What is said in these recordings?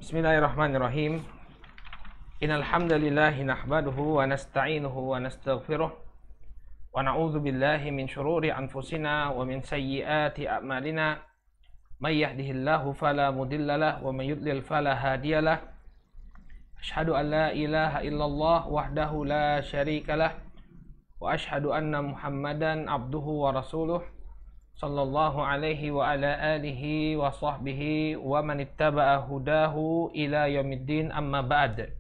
Bismillahirrahmanirrahim. Innal hamdalillahi nahmaduhu wa nasta'inuhu wa nastaghfiruh wa na'udzu billahi min shururi anfusina wa min sayyiati a'malina. May yahdihillahu fala mudhillalah wa may yudlil fala hadiyalah. Asyhadu an la ilaha illallah wahdahu la syarikalah wa asyhadu anna Muhammadan abduhu wa rasuluh sallallahu alaihi wa ala alihi wa sahbihi wa man ittaba'a hudahu ila yaumiddin, amma ba'd.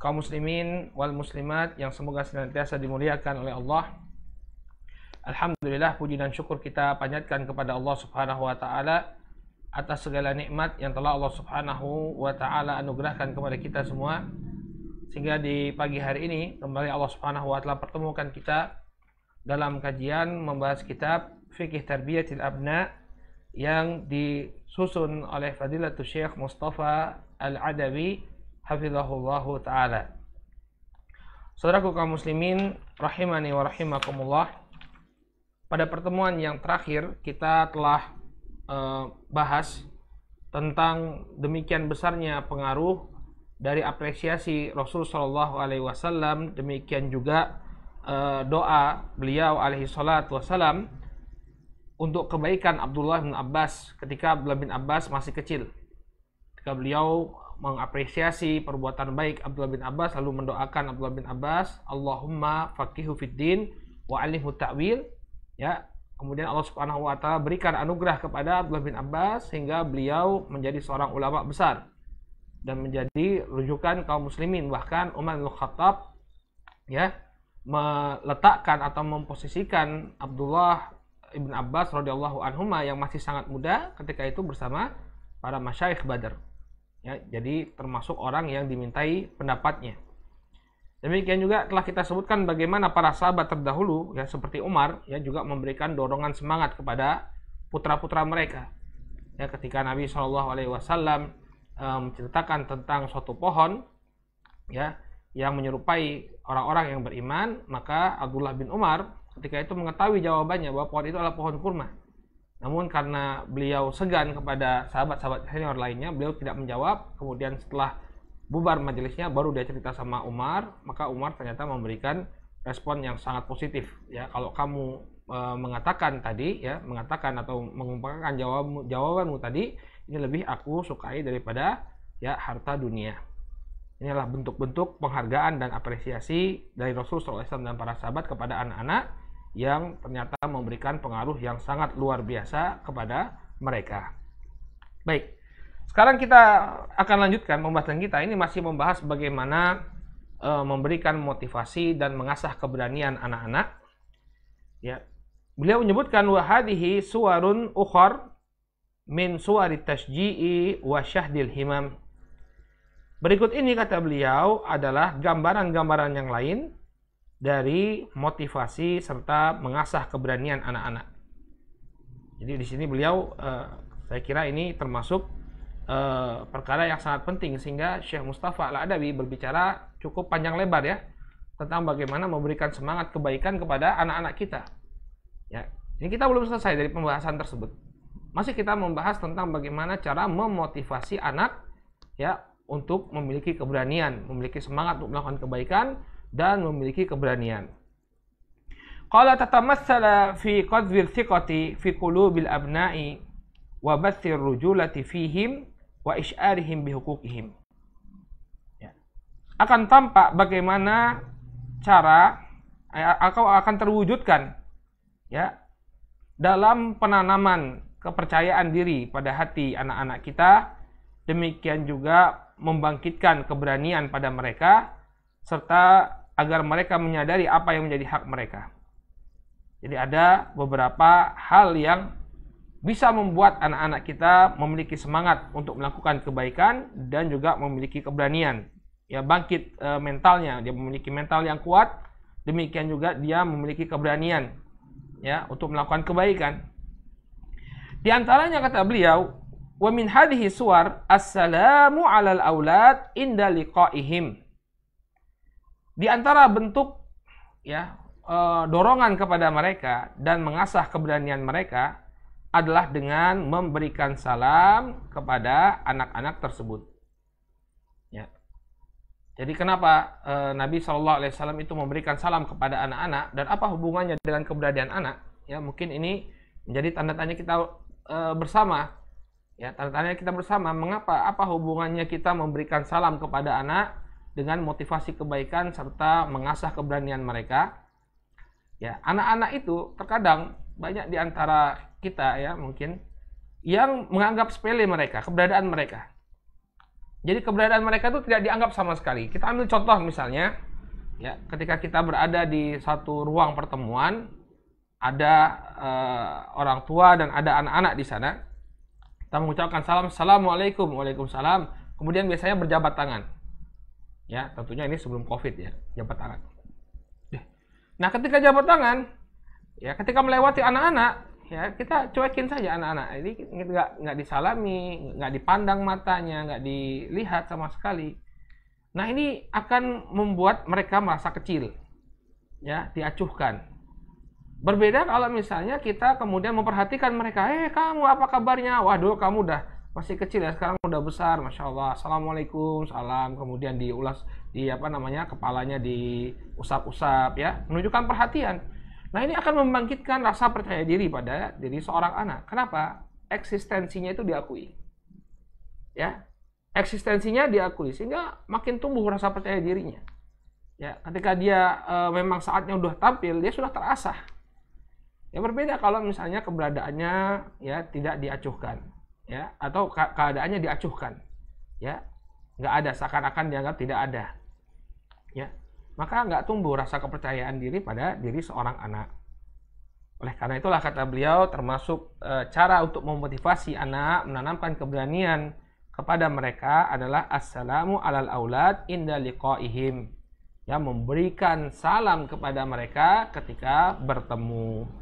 Kaum muslimin wal muslimat yang semoga senantiasa dimuliakan oleh Allah. Alhamdulillah, puji dan syukur kita panjatkan kepada Allah Subhanahu wa taala atas segala nikmat yang telah Allah Subhanahu wa taala anugerahkan kepada kita semua, sehingga di pagi hari ini kembali Allah Subhanahu wa taala pertemukan kita dalam kajian membahas kitab Fiqh Tarbiyatil Abna yang disusun oleh Fadilatul Syekh Mustafa Al-Adawi hafizahullahu taala. Saudaraku kaum muslimin rahimani wa rahimakumullah, pada pertemuan yang terakhir kita telah bahas tentang demikian besarnya pengaruh dari apresiasi Rasul sallallahu alaihi wasallam, demikian juga doa beliau alaihi salatu wassalam untuk kebaikan Abdullah bin Abbas ketika Abdullah bin Abbas masih kecil. Ketika beliau mengapresiasi perbuatan baik Abdullah bin Abbas, lalu mendoakan Abdullah bin Abbas, Allahumma faqihu fid din wa alimhu ta'wil, ya. Kemudian Allah Subhanahu wa taala berikan anugerah kepada Abdullah bin Abbas sehingga beliau menjadi seorang ulama besar dan menjadi rujukan kaum muslimin. Bahkan Umar bin Khattab, ya, meletakkan atau memposisikan Abdullah ibn Abbas radhiyallahu anhuma yang masih sangat muda ketika itu bersama para masyayikh Badar, ya, jadi termasuk orang yang dimintai pendapatnya. Demikian juga telah kita sebutkan bagaimana para sahabat terdahulu, ya, seperti Umar, ya, juga memberikan dorongan semangat kepada putra-putra mereka, ya, ketika Nabi SAW menceritakan tentang suatu pohon, ya, yang menyerupai orang-orang yang beriman, maka Abdullah bin Umar ketika itu mengetahui jawabannya bahwa pohon itu adalah pohon kurma. Namun karena beliau segan kepada sahabat-sahabat senior lainnya, beliau tidak menjawab. Kemudian setelah bubar majelisnya baru dia cerita sama Umar, maka Umar ternyata memberikan respon yang sangat positif, ya. Kalau kamu mengatakan tadi, ya, mengatakan atau mengumpulkan jawabanmu tadi, ini lebih aku sukai daripada, ya, harta dunia. Inilah bentuk-bentuk penghargaan dan apresiasi dari Rasulullah SAW dan para sahabat kepada anak-anak yang ternyata memberikan pengaruh yang sangat luar biasa kepada mereka. Baik, sekarang kita akan lanjutkan pembahasan kita. Ini masih membahas bagaimana memberikan motivasi dan mengasah keberanian anak-anak. Ya, beliau menyebutkan wa hadhihi suwarun ukhar min suwarit tashji'i wa syahdil himam. Berikut ini, kata beliau, adalah gambaran-gambaran yang lain dari motivasi serta mengasah keberanian anak-anak. Jadi di sini beliau, saya kira ini termasuk perkara yang sangat penting, sehingga Syekh Mustafa Al-Adawi berbicara cukup panjang lebar, ya, tentang bagaimana memberikan semangat kebaikan kepada anak-anak kita. Ya, ini kita belum selesai dari pembahasan tersebut. Masih kita membahas tentang bagaimana cara memotivasi anak, ya, untuk memiliki keberanian, memiliki semangat untuk melakukan kebaikan dan memiliki keberanian. Qala tatamassala fi qadhfil thiqati fi qulubil abna'i wa bathir rujulati fihim wa isy'arihim bihuquqihim. Ya. Akan tampak bagaimana cara akan terwujudkan, ya, dalam penanaman kepercayaan diri pada hati anak-anak kita, demikian juga membangkitkan keberanian pada mereka, serta agar mereka menyadari apa yang menjadi hak mereka. Jadi ada beberapa hal yang bisa membuat anak-anak kita memiliki semangat untuk melakukan kebaikan dan juga memiliki keberanian. Ya, bangkit mentalnya, dia memiliki mental yang kuat, demikian juga dia memiliki keberanian, ya, untuk melakukan kebaikan. Di antaranya, kata beliau, wa min hadhihi suwar assalamu 'alal aulad inda liqa'ihim. Di antara bentuk, ya, dorongan kepada mereka dan mengasah keberanian mereka adalah dengan memberikan salam kepada anak-anak tersebut. Ya. Jadi kenapa Nabi SAW itu memberikan salam kepada anak-anak dan apa hubungannya dengan keberadaan anak? Ya, mungkin ini menjadi tanda tanya kita bersama. Ya, tanda tanya kita bersama, mengapa? Apa hubungannya kita memberikan salam kepada anak dengan motivasi kebaikan serta mengasah keberanian mereka? Ya, anak-anak itu terkadang banyak di antara kita ya mungkin yang menganggap sepele mereka, keberadaan mereka. Jadi keberadaan mereka itu tidak dianggap sama sekali. Kita ambil contoh misalnya, ya, ketika kita berada di satu ruang pertemuan, ada orang tua dan ada anak-anak di sana. Kita mengucapkan salam, assalamualaikum, waalaikumsalam. Kemudian biasanya berjabat tangan. Ya, tentunya ini sebelum COVID ya, jabat tangan. Nah, ketika jabat tangan, ya, ketika melewati anak-anak, ya, kita cuekin saja anak-anak. Ini nggak disalami, nggak dipandang matanya, nggak dilihat sama sekali. Nah, ini akan membuat mereka merasa kecil, ya, diacuhkan. Berbeda kalau misalnya kita kemudian memperhatikan mereka, kamu apa kabarnya? Waduh, kamu udah masih kecil ya, sekarang udah besar, masya Allah. Assalamualaikum, salam. Kemudian diulas kepalanya diusap-usap, ya, menunjukkan perhatian. Nah, ini akan membangkitkan rasa percaya diri pada diri seorang anak. Kenapa? Eksistensinya itu diakui. Ya, eksistensinya diakui sehingga makin tumbuh rasa percaya dirinya. Ya, ketika dia memang saatnya udah tampil, dia sudah terasah. Ya, berbeda kalau misalnya keberadaannya ya tidak diacuhkan, ya, atau keadaannya diacuhkan. Ya, nggak ada, seakan-akan dianggap tidak ada. Ya, maka nggak tumbuh rasa kepercayaan diri pada diri seorang anak. Oleh karena itulah kata beliau, termasuk cara untuk memotivasi anak menanamkan keberanian kepada mereka adalah assalamu alal aulad inda liqaihim, ya, memberikan salam kepada mereka ketika bertemu.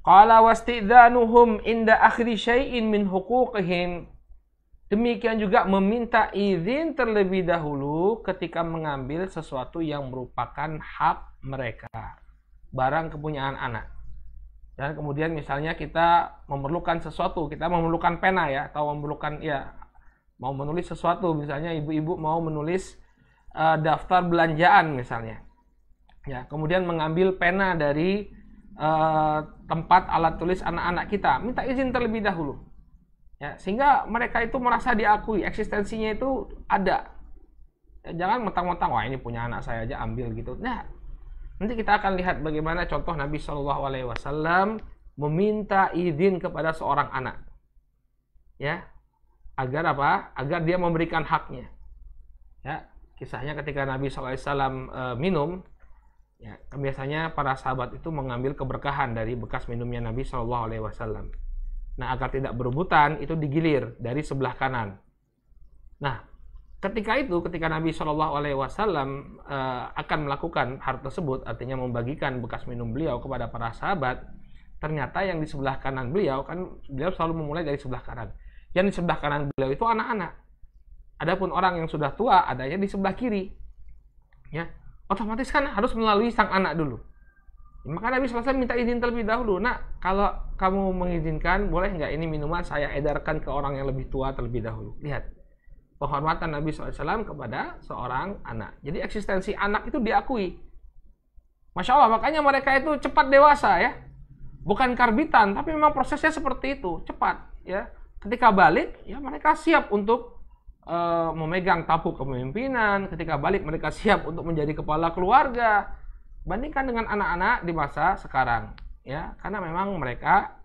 Qala wastidzanuhum inda akhri syai'in min huquqihim. Demikian juga meminta izin terlebih dahulu ketika mengambil sesuatu yang merupakan hak mereka, barang kepunyaan anak. Dan kemudian misalnya kita memerlukan sesuatu, kita memerlukan pena ya, atau memerlukan ya mau menulis sesuatu, misalnya ibu-ibu mau menulis daftar belanjaan misalnya. Ya, kemudian mengambil pena dari tempat alat tulis anak-anak kita, minta izin terlebih dahulu. Ya, sehingga mereka itu merasa diakui, eksistensinya itu ada. Ya, jangan mentang-mentang, wah ini punya anak saya aja ambil gitu. Nah, nanti kita akan lihat bagaimana contoh Nabi SAW meminta izin kepada seorang anak, ya, agar apa? Agar dia memberikan haknya. Ya, kisahnya ketika Nabi SAW minum, ya, biasanya para sahabat itu mengambil keberkahan dari bekas minumnya Nabi SAW. Nah, agar tidak berebutan, itu digilir dari sebelah kanan. Nah, ketika Nabi SAW akan melakukan hal tersebut, artinya membagikan bekas minum beliau kepada para sahabat, ternyata yang di sebelah kanan beliau, kan beliau selalu memulai dari sebelah kanan. Yang di sebelah kanan beliau itu anak-anak. Adapun orang yang sudah tua, adanya di sebelah kiri. Ya, otomatis kan harus melalui sang anak dulu. Maka Nabi SAW minta izin terlebih dahulu. Nak, kalau kamu mengizinkan, boleh nggak ini minuman saya edarkan ke orang yang lebih tua terlebih dahulu. Lihat, penghormatan Nabi SAW kepada seorang anak. Jadi eksistensi anak itu diakui. Masya Allah, makanya mereka itu cepat dewasa ya. Bukan karbitan, tapi memang prosesnya seperti itu, cepat ya. Ketika balik, ya mereka siap untuk memegang tampuk kepemimpinan. Ketika balik, mereka siap untuk menjadi kepala keluarga. Bandingkan dengan anak-anak di masa sekarang, ya, karena memang mereka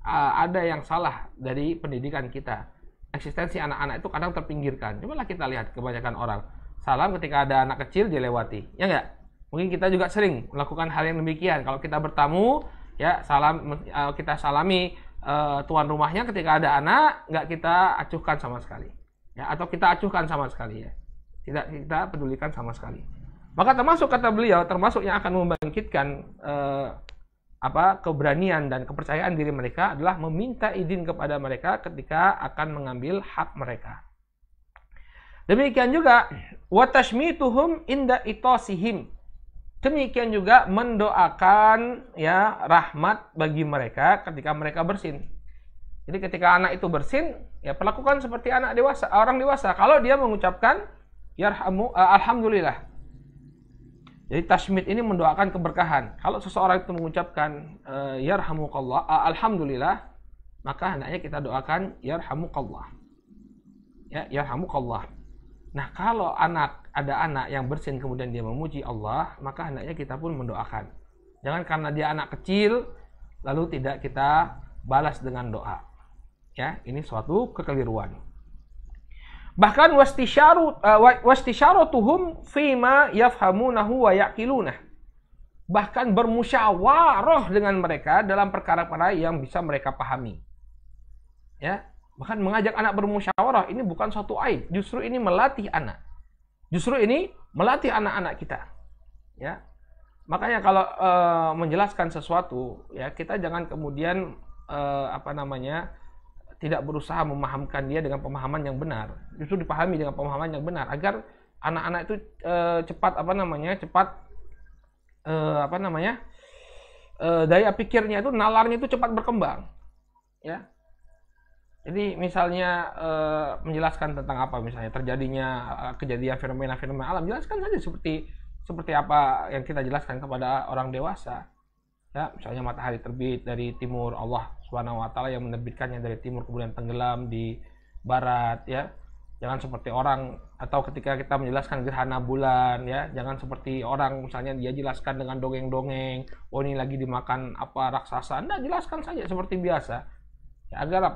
ada yang salah dari pendidikan kita. Eksistensi anak-anak itu kadang terpinggirkan. Cobalah kita lihat kebanyakan orang salam ketika ada anak kecil dilewati, ya enggak? Mungkin kita juga sering melakukan hal yang demikian. Kalau kita bertamu, ya kita salami tuan rumahnya, ketika ada anak nggak kita acuhkan sama sekali, ya, atau kita acuhkan sama sekali, ya, tidak kita pedulikan sama sekali. Maka termasuk kata beliau, termasuk yang akan membangkitkan keberanian dan kepercayaan diri mereka adalah meminta izin kepada mereka ketika akan mengambil hak mereka. Demikian juga watashmituhum inda itosihim. Demikian juga mendoakan ya rahmat bagi mereka ketika mereka bersin. Jadi ketika anak itu bersin, ya perlakukan seperti anak dewasa, orang dewasa. Kalau dia mengucapkan alhamdulillah. Jadi tasmid ini mendoakan keberkahan. Kalau seseorang itu mengucapkan yarhamukallah, alhamdulillah, maka hendaknya kita doakan yarhamukallah. Ya, yarhamukallah. Nah, kalau ada anak yang bersin kemudian dia memuji Allah, maka hendaknya kita pun mendoakan. Jangan karena dia anak kecil lalu tidak kita balas dengan doa. Ya, ini suatu kekeliruan. Bahkan wastisyarutuhum fima yafhamunahu wa yaqilunah. Bahkan bermusyawarah dengan mereka dalam perkara-perkara yang bisa mereka pahami. Ya, bahkan mengajak anak bermusyawarah ini bukan suatu aib, justru ini melatih anak. Justru ini melatih anak-anak kita. Ya. Makanya kalau menjelaskan sesuatu, ya kita jangan kemudian tidak berusaha memahamkan dia dengan pemahaman yang benar. Justru dipahami dengan pemahaman yang benar agar anak-anak itu daya pikirnya itu, nalarnya itu cepat berkembang. Ya. Jadi misalnya menjelaskan tentang apa misalnya terjadinya kejadian fenomena-fenomena alam, jelaskan saja seperti apa yang kita jelaskan kepada orang dewasa. Ya, misalnya matahari terbit dari timur, Allah Subhanahu wa taala yang menerbitkannya dari timur kemudian tenggelam di barat, ya. Jangan seperti orang, atau ketika kita menjelaskan gerhana bulan, ya, jangan seperti orang misalnya dia jelaskan dengan dongeng-dongeng, oh ini lagi dimakan apa raksasa. Anda jelaskan saja seperti biasa. Ya, agar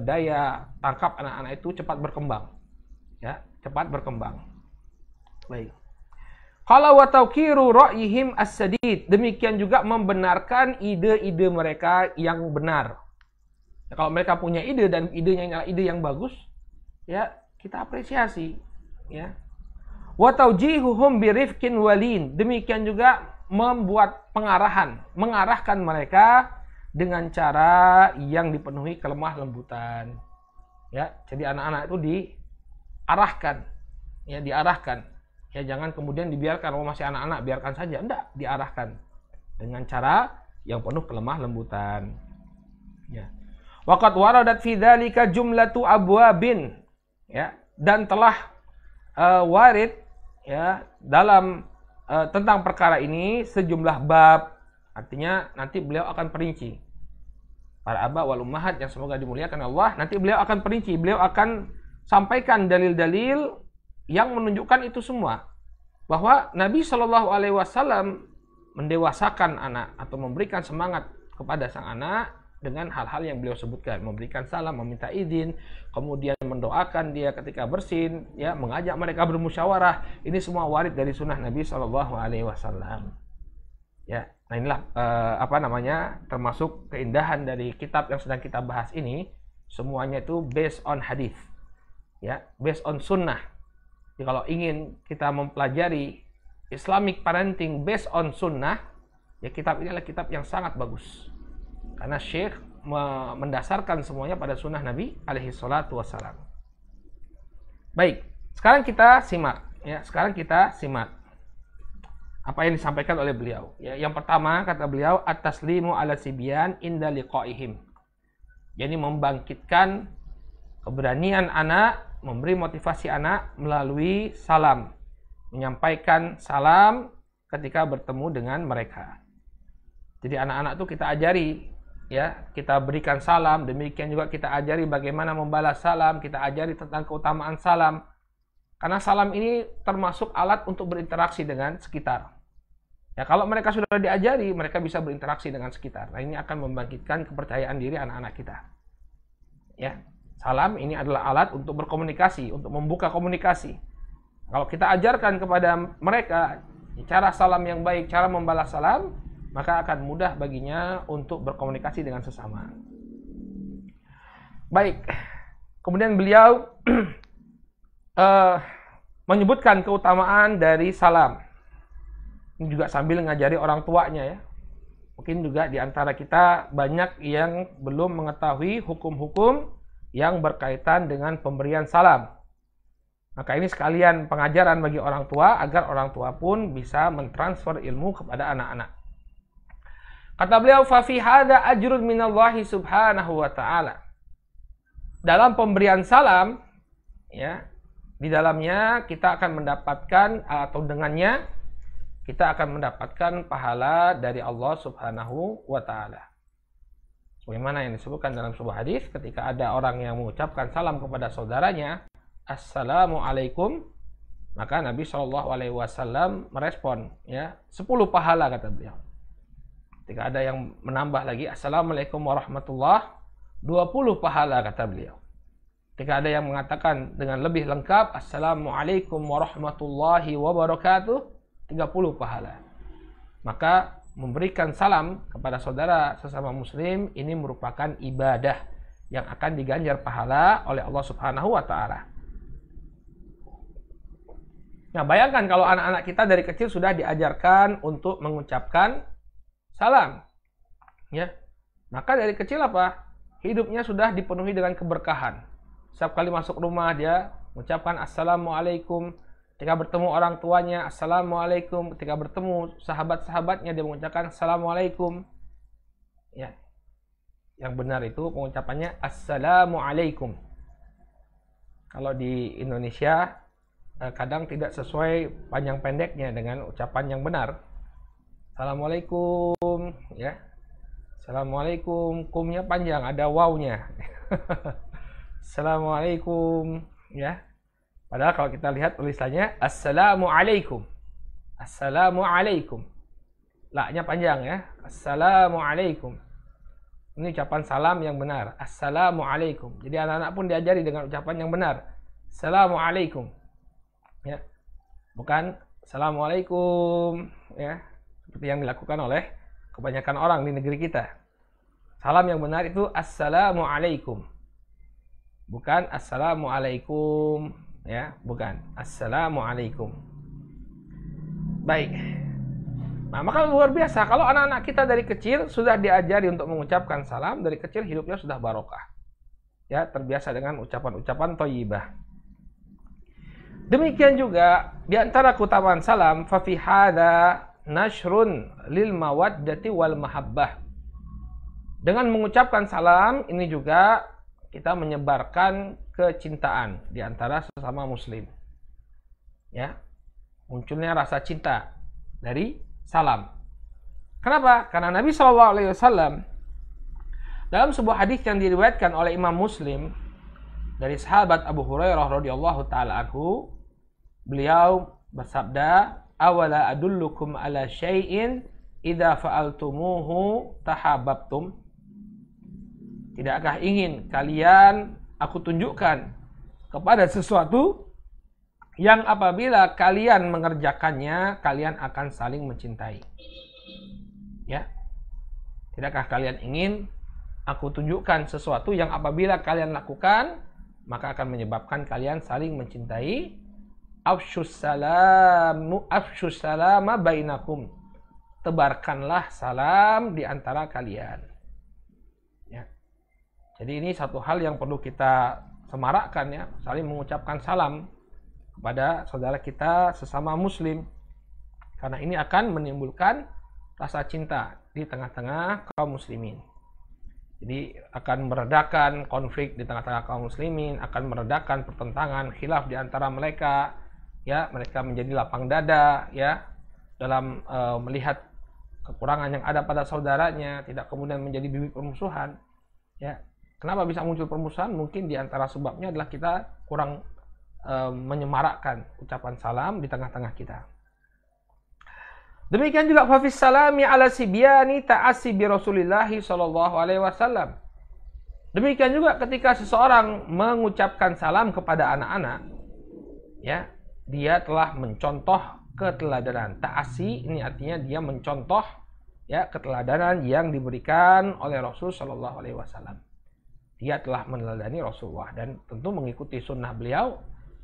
daya tangkap anak-anak itu cepat berkembang. Ya, cepat berkembang. Baik. Qala wa tawqiru ra'yihim as-sadid. Demikian juga membenarkan ide-ide mereka yang benar. Ya, kalau mereka punya ide dan idenya adalah ide yang bagus, ya kita apresiasi, ya. Wa tawjihuhum birifqin walin. Demikian juga membuat mengarahkan mereka dengan cara yang dipenuhi kelemah lembutan. Ya, jadi anak-anak itu diarahkan. Ya, jangan kemudian dibiarkan, masih anak-anak biarkan saja. Enggak, diarahkan dengan cara yang penuh kelemah lembutan. Ya. Waqad waradat fi dzalika jumlatu abwabin. Ya, dan telah warid ya dalam tentang perkara ini sejumlah bab. Artinya nanti beliau akan perinci. Para aba wal ummahat yang semoga dimuliakan Allah, nanti beliau akan perinci, beliau akan sampaikan dalil-dalil yang menunjukkan itu semua, bahwa Nabi Shallallahu Alaihi Wasallam mendewasakan anak atau memberikan semangat kepada sang anak dengan hal-hal yang beliau sebutkan, memberikan salam, meminta izin, kemudian mendoakan dia ketika bersin, ya, mengajak mereka bermusyawarah. Ini semua warid dari sunnah Nabi Shallallahu Alaihi Wasallam. Ya, nah inilah termasuk keindahan dari kitab yang sedang kita bahas ini. Semuanya itu based on hadis, ya, based on sunnah. Jadi kalau ingin kita mempelajari Islamic parenting based on sunnah, ya kitab ini adalah kitab yang sangat bagus. Karena Syekh mendasarkan semuanya pada sunnah Nabi alaihi salatu wassalam. Baik, sekarang kita simak. Ya, sekarang kita simak apa yang disampaikan oleh beliau. Ya, yang pertama kata beliau, at-taslimu ala sibyan inda liqaihim. Jadi membangkitkan keberanian anak, memberi motivasi anak melalui salam, menyampaikan salam ketika bertemu dengan mereka. Jadi anak-anak itu kita ajari, ya, kita berikan salam, demikian juga kita ajari bagaimana membalas salam, kita ajari tentang keutamaan salam. Karena salam ini termasuk alat untuk berinteraksi dengan sekitar. Ya, kalau mereka sudah diajari, mereka bisa berinteraksi dengan sekitar. Nah, ini akan membangkitkan kepercayaan diri anak-anak kita. Ya, salam ini adalah alat untuk berkomunikasi, untuk membuka komunikasi. Kalau kita ajarkan kepada mereka cara salam yang baik, cara membalas salam, maka akan mudah baginya untuk berkomunikasi dengan sesama. Baik, kemudian beliau menyebutkan keutamaan dari salam. Ini juga sambil ngajari orang tuanya, ya. Mungkin juga di antara kita banyak yang belum mengetahui hukum-hukum yang berkaitan dengan pemberian salam. Maka ini sekalian pengajaran bagi orang tua agar orang tua pun bisa mentransfer ilmu kepada anak-anak. Kata beliau, fa fi hadza ajrun minallahi subhanahu wa ta'ala. Dalam pemberian salam, ya, di dalamnya kita akan mendapatkan atau dengannya kita akan mendapatkan pahala dari Allah Subhanahu wa taala. Sebagaimana yang disebutkan dalam sebuah hadis, ketika ada orang yang mengucapkan salam kepada saudaranya, Assalamualaikum, maka Nabi Shallallahu alaihi wasallam merespon, ya, 10 pahala kata beliau. Ketika ada yang menambah lagi Assalamualaikum warahmatullahi, 20 pahala kata beliau. Ketika ada yang mengatakan dengan lebih lengkap Assalamualaikum warahmatullahi wabarakatuh, 30 pahala. Maka memberikan salam kepada saudara sesama muslim ini merupakan ibadah yang akan diganjar pahala oleh Allah Subhanahu wa taala. Nah, bayangkan kalau anak-anak kita dari kecil sudah diajarkan untuk mengucapkan salam. Ya. Maka dari kecil apa? Hidupnya sudah dipenuhi dengan keberkahan. Setiap kali masuk rumah dia mengucapkan Assalamualaikum. Ketika bertemu orang tuanya, Assalamualaikum. Ketika bertemu sahabat-sahabatnya, dia mengucapkan Assalamualaikum. Ya. Yang benar itu pengucapannya Assalamualaikum. Kalau di Indonesia, kadang tidak sesuai panjang pendeknya dengan ucapan yang benar. Assalamualaikum. Ya. Assalamualaikum. Kumnya panjang, ada wawnya. Assalamualaikum. Ya. Padahal kalau kita lihat tulisannya Assalamualaikum. Assalamualaikum. La-nya panjang ya. Assalamualaikum. Ini ucapan salam yang benar. Assalamualaikum. Jadi anak-anak pun diajari dengan ucapan yang benar. Assalamualaikum. Ya. Bukan Assalamualaikum, ya. Seperti yang dilakukan oleh kebanyakan orang di negeri kita. Salam yang benar itu Assalamualaikum. Bukan Assalamualaikum. Ya, bukan. Assalamualaikum. Baik. Nah, maka luar biasa kalau anak-anak kita dari kecil sudah diajari untuk mengucapkan salam, dari kecil hidupnya sudah barokah. Ya, terbiasa dengan ucapan-ucapan thayyibah. Demikian juga di antara keutamaan salam, fa fi hadza nashrun lil mawaddati wal mahabbah. Dengan mengucapkan salam ini juga kita menyebarkan kecintaan di antara sesama muslim. Ya. Munculnya rasa cinta dari salam. Kenapa? Karena Nabi Shallallahu alaihi wasallam dalam sebuah hadis yang diriwayatkan oleh Imam Muslim dari sahabat Abu Hurairah radhiyallahu taala anhu, beliau bersabda, "Awala adullukum ala syai'in idza fa'altumuhu tahabbtum." Tidakkah ingin kalian aku tunjukkan kepada sesuatu yang apabila kalian mengerjakannya, kalian akan saling mencintai. Ya. Tidakkah kalian ingin aku tunjukkan sesuatu yang apabila kalian lakukan, maka akan menyebabkan kalian saling mencintai. Afshus salama bainakum. Tebarkanlah salam di antara kalian. Ya. Jadi ini satu hal yang perlu kita semarakkan ya, saling mengucapkan salam kepada saudara kita sesama muslim. Karena ini akan menimbulkan rasa cinta di tengah-tengah kaum muslimin. Jadi akan meredakan konflik di tengah-tengah kaum muslimin, akan meredakan pertentangan, khilaf di antara mereka, ya, mereka menjadi lapang dada ya dalam melihat kekurangan yang ada pada saudaranya, tidak kemudian menjadi bibit permusuhan. Ya. Kenapa bisa muncul permusuhan? Mungkin di antara sebabnya adalah kita kurang menyemarakkan ucapan salam di tengah-tengah kita. Demikian juga fafis salami ala sibyani ta'assi bi Rasulillah sallallahu alaihi wasallam. Demikian juga ketika seseorang mengucapkan salam kepada anak-anak, ya, dia telah mencontoh keteladanan. Ta'assi ini artinya dia mencontoh ya keteladanan yang diberikan oleh Rasul sallallahu alaihi wasallam. Dia telah meneladani Rasulullah dan tentu mengikuti sunnah beliau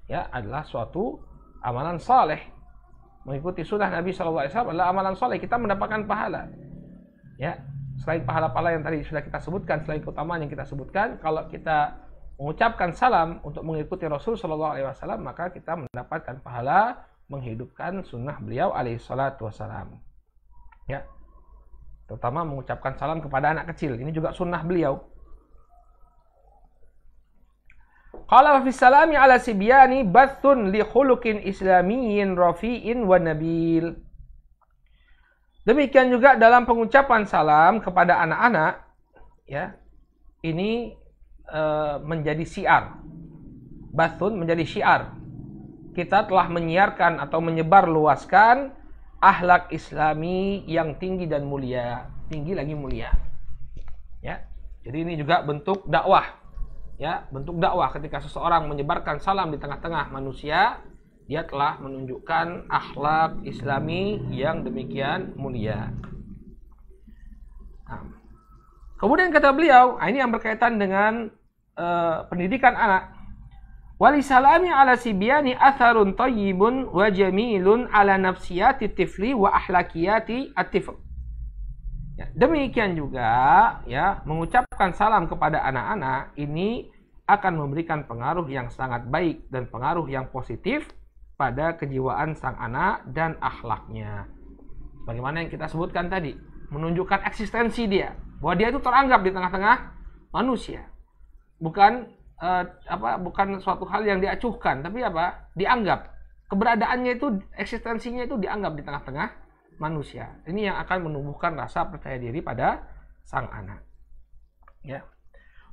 ya adalah suatu amalan saleh. Mengikuti sunnah Nabi SAW adalah amalan saleh. Kita mendapatkan pahala. Ya, selain pahala-pahala yang tadi sudah kita sebutkan, selain keutamaan yang kita sebutkan, kalau kita mengucapkan salam untuk mengikuti Rasul Shallallahu Alaihi Wasallam, maka kita mendapatkan pahala menghidupkan sunnah beliau alaihi salatu wassalam. Ya, terutama mengucapkan salam kepada anak kecil. Ini juga sunnah beliau. Qala fi salami ala sibyani bathun li khuluqin islamiyyin rafi'in wa nabil. Demikian juga dalam pengucapan salam kepada anak-anak, ya, ini menjadi syiar. Bathun menjadi syiar. Kita telah menyiarkan atau menyebar luaskan akhlak Islami yang tinggi dan mulia, tinggi lagi mulia. Ya, jadi ini juga bentuk dakwah. Ya, bentuk dakwah ketika seseorang menyebarkan salam di tengah-tengah manusia, dia telah menunjukkan akhlak Islami yang demikian mulia. Nah, kemudian kata beliau, ini yang berkaitan dengan pendidikan anak. Walisalami ala sibyani atharun tayyibun wa jamilun ala nafsiyati tifli wa ahlakiyati at-tifl. Ya, demikian juga ya, mengucapkan salam kepada anak-anak ini akan memberikan pengaruh yang sangat baik dan pengaruh yang positif pada kejiwaan sang anak dan akhlaknya. Bagaimana yang kita sebutkan tadi, menunjukkan eksistensi dia, bahwa dia itu teranggap di tengah-tengah manusia. Bukan bukan suatu hal yang diacuhkan, tapi dianggap. Keberadaannya itu, eksistensinya itu dianggap di tengah-tengah manusia. Ini yang akan menumbuhkan rasa percaya diri pada sang anak. Ya.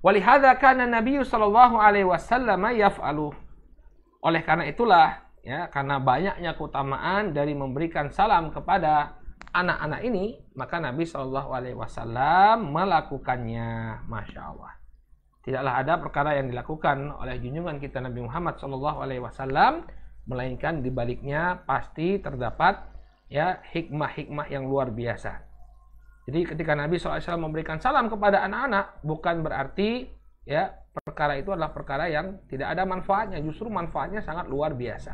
Walihadza kana Nabi sallallahu alaihi wasallam yaf'alu. Oleh karena itulah, ya, karena banyaknya keutamaan dari memberikan salam kepada anak-anak ini, maka Nabi sallallahu alaihi wasallam melakukannya. Masya Allah. Tidaklah ada perkara yang dilakukan oleh junjungan kita Nabi Muhammad sallallahu alaihi wasallam melainkan di baliknya pasti terdapat, ya, hikmah-hikmah yang luar biasa. Jadi ketika Nabi SAW memberikan salam kepada anak-anak, bukan berarti, ya, perkara itu adalah perkara yang tidak ada manfaatnya. Justru manfaatnya sangat luar biasa.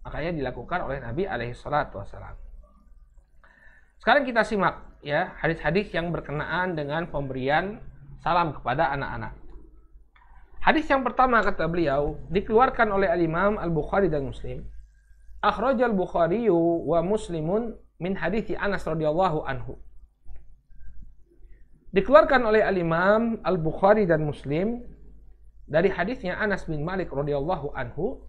Makanya dilakukan oleh Nabi SAW. Sekarang kita simak, ya, hadis-hadis yang berkenaan dengan pemberian salam kepada anak-anak. Hadis yang pertama kata beliau dikeluarkan oleh Al-Imam Al-Bukhari dan Muslim. Akhrajal Bukhari wa Muslimun min hadits Anas radhiyallahu anhu. Dikeluarkan oleh Al-Imam Al-Bukhari dan Muslim dari hadisnya Anas bin Malik radhiyallahu anhu.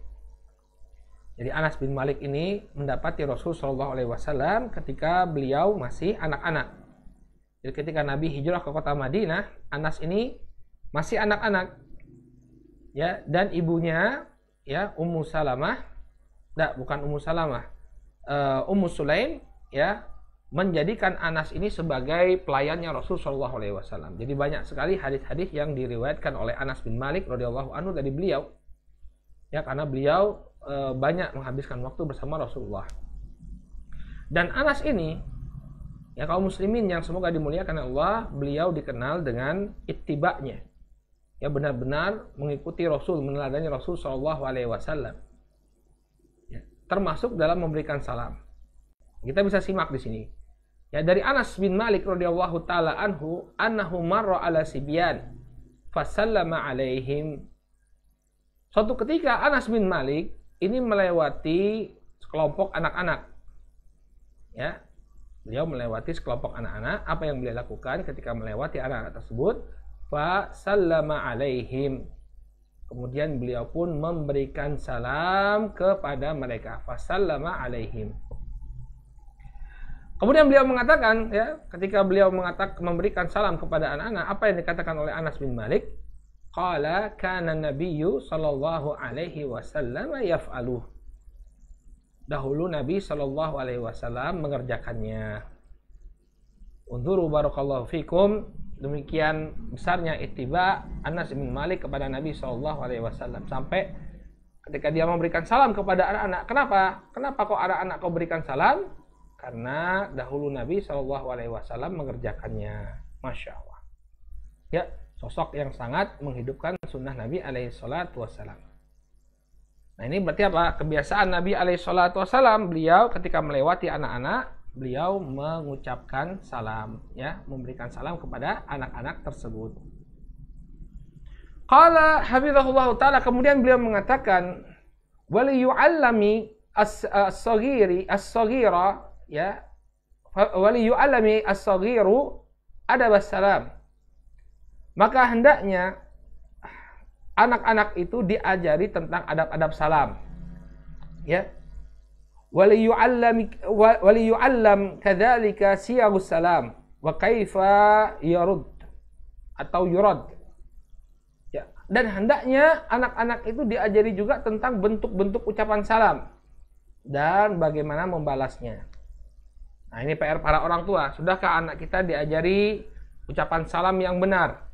Jadi Anas bin Malik ini mendapati Rasul sallallahu alaihi wasallam ketika beliau masih anak-anak. Jadi ketika Nabi hijrah ke kota Madinah, Anas ini masih anak-anak. Ya, dan ibunya, ya, Ummu Salamah, bukan Ummu Salamah, Ummu Sulaim, ya, menjadikan Anas ini sebagai pelayannya Rasul Shallallahu Alaihi Wasallam. Jadi banyak sekali hadis-hadis yang diriwayatkan oleh Anas bin Malik radhiyallahu anhu dari beliau, ya, karena beliau banyak menghabiskan waktu bersama Rasulullah. Dan Anas ini, ya, kaum muslimin yang semoga dimuliakan Allah, beliau dikenal dengan ittiba'nya, ya, benar-benar mengikuti Rasul, meneladani Rasul Shallallahu Alaihi Wasallam, ya, termasuk dalam memberikan salam. Kita bisa simak di sini. Ya, dari Anas bin Malik radhiyallahu taala anhu, annahu marra ala sibyan fasallama alaihim. Suatu ketika Anas bin Malik ini melewati sekelompok anak-anak. Ya. Beliau melewati sekelompok anak-anak. Apa yang beliau lakukan ketika melewati anak-anak tersebut? Fasallama alaihim. Kemudian beliau pun memberikan salam kepada mereka. Fasallama alaihim. Kemudian beliau mengatakan, ya, ketika beliau memberikan salam kepada anak-anak, apa yang dikatakan oleh Anas bin Malik? Qala kana nabiyyu sallallahu alaihi wasallam yaf'aluh. Dahulu Nabi sallallahu alaihi wasallam mengerjakannya. Unzuru barakallahu fikum. Demikian besarnya ittiba Anas bin Malik kepada Nabi sallallahu alaihi wasallam sampai ketika dia memberikan salam kepada anak-anak. Kenapa kok anak-anak kau berikan salam? Karena dahulu Nabi SAW mengerjakannya. Masya Allah. Ya, sosok yang sangat menghidupkan sunnah Nabi SAW. Nah, ini berarti apa? Kebiasaan Nabi SAW, beliau ketika melewati anak-anak, beliau mengucapkan salam, ya, memberikan salam kepada anak-anak tersebut. Qala hafizahullah taala, kemudian beliau mengatakan wali yu'allami as-saghira ya, wali yu'allami as-saghiru adab salam. Maka hendaknya anak-anak itu diajari tentang adab-adab salam. Ya. Wali yu'allam kadzalika siyagus salam wa kaifa yarud atau yurad. Ya. Dan hendaknya anak-anak itu diajari juga tentang bentuk-bentuk ucapan salam dan bagaimana membalasnya. Nah, ini PR para orang tua. Sudahkah anak kita diajari ucapan salam yang benar?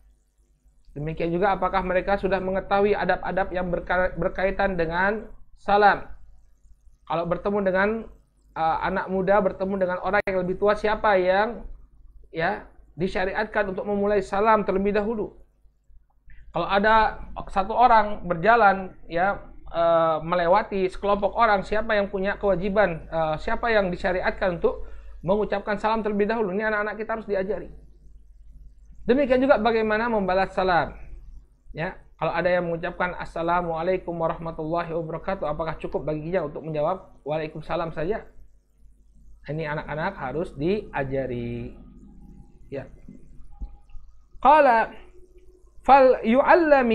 Demikian juga apakah mereka sudah mengetahui adab-adab yang berkaitan dengan salam? Kalau bertemu dengan anak muda, bertemu dengan orang yang lebih tua, siapa yang ya disyariatkan untuk memulai salam terlebih dahulu? Kalau ada satu orang berjalan ya melewati sekelompok orang, siapa yang punya kewajiban, siapa yang disyariatkan untuk mengucapkan salam terlebih dahulu? Ini anak-anak kita harus diajari. Demikian juga bagaimana membalas salam. Ya, kalau ada yang mengucapkan Assalamualaikum warahmatullahi wabarakatuh, apakah cukup baginya untuk menjawab Waalaikumsalam saja? Ini anak-anak harus diajari. Ya. Qala fal yu'allam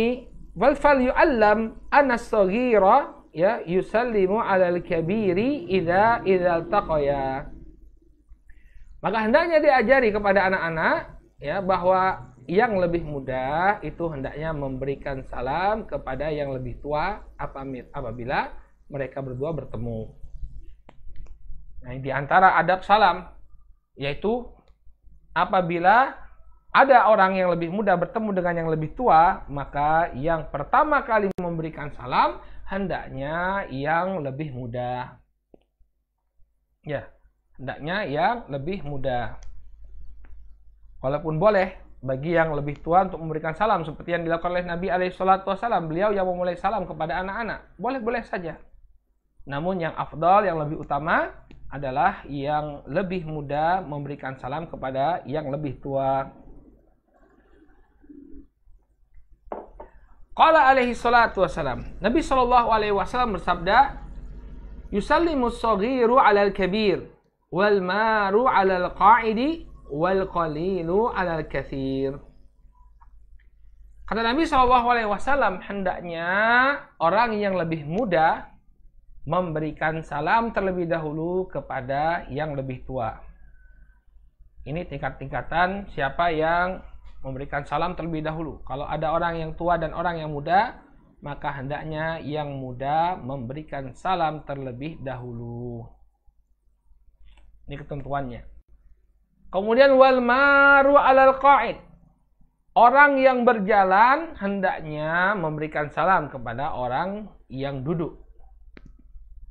anna as-saghira ya yusallimu 'alal kabiri idza iltaqaya. Maka hendaknya diajari kepada anak-anak ya bahwa yang lebih muda itu hendaknya memberikan salam kepada yang lebih tua apabila mereka berdua bertemu. Nah, di antara adab salam yaitu apabila ada orang yang lebih muda bertemu dengan yang lebih tua, maka yang pertama kali memberikan salam hendaknya yang lebih muda. Ya, hendaknya yang lebih muda. Walaupun boleh bagi yang lebih tua untuk memberikan salam seperti yang dilakukan oleh Nabi SAW, beliau yang memulai salam kepada anak-anak, boleh-boleh saja. Namun yang afdal, yang lebih utama adalah yang lebih muda memberikan salam kepada yang lebih tua. Qala alaihi salatu wassalam, Nabi SAW bersabda, yusallimus saghiru 'alal kabir wal maru 'alal qa'idi wal qalilu 'alal katsir. Kata Nabi SAW, hendaknya orang yang lebih muda memberikan salam terlebih dahulu kepada yang lebih tua. Ini tingkat-tingkatan siapa yang memberikan salam terlebih dahulu. Kalau ada orang yang tua dan orang yang muda, maka hendaknya yang muda memberikan salam terlebih dahulu. Ini ketentuannya. Kemudian wal maru 'alal qa'id. Orang yang berjalan hendaknya memberikan salam kepada orang yang duduk.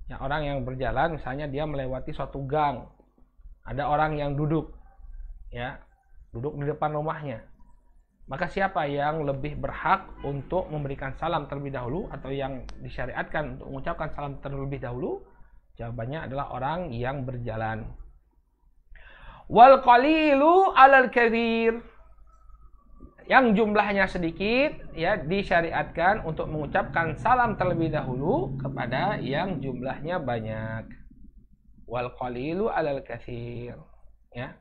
Ya, orang yang berjalan misalnya dia melewati suatu gang. Ada orang yang duduk. Ya, duduk di depan rumahnya. Maka siapa yang lebih berhak untuk memberikan salam terlebih dahulu atau yang disyariatkan untuk mengucapkan salam terlebih dahulu? Jawabannya adalah orang yang berjalan. Wal qalilu 'alal katsir. Yang jumlahnya sedikit ya disyariatkan untuk mengucapkan salam terlebih dahulu kepada yang jumlahnya banyak. Wal qalilu 'alal katsir. Ya.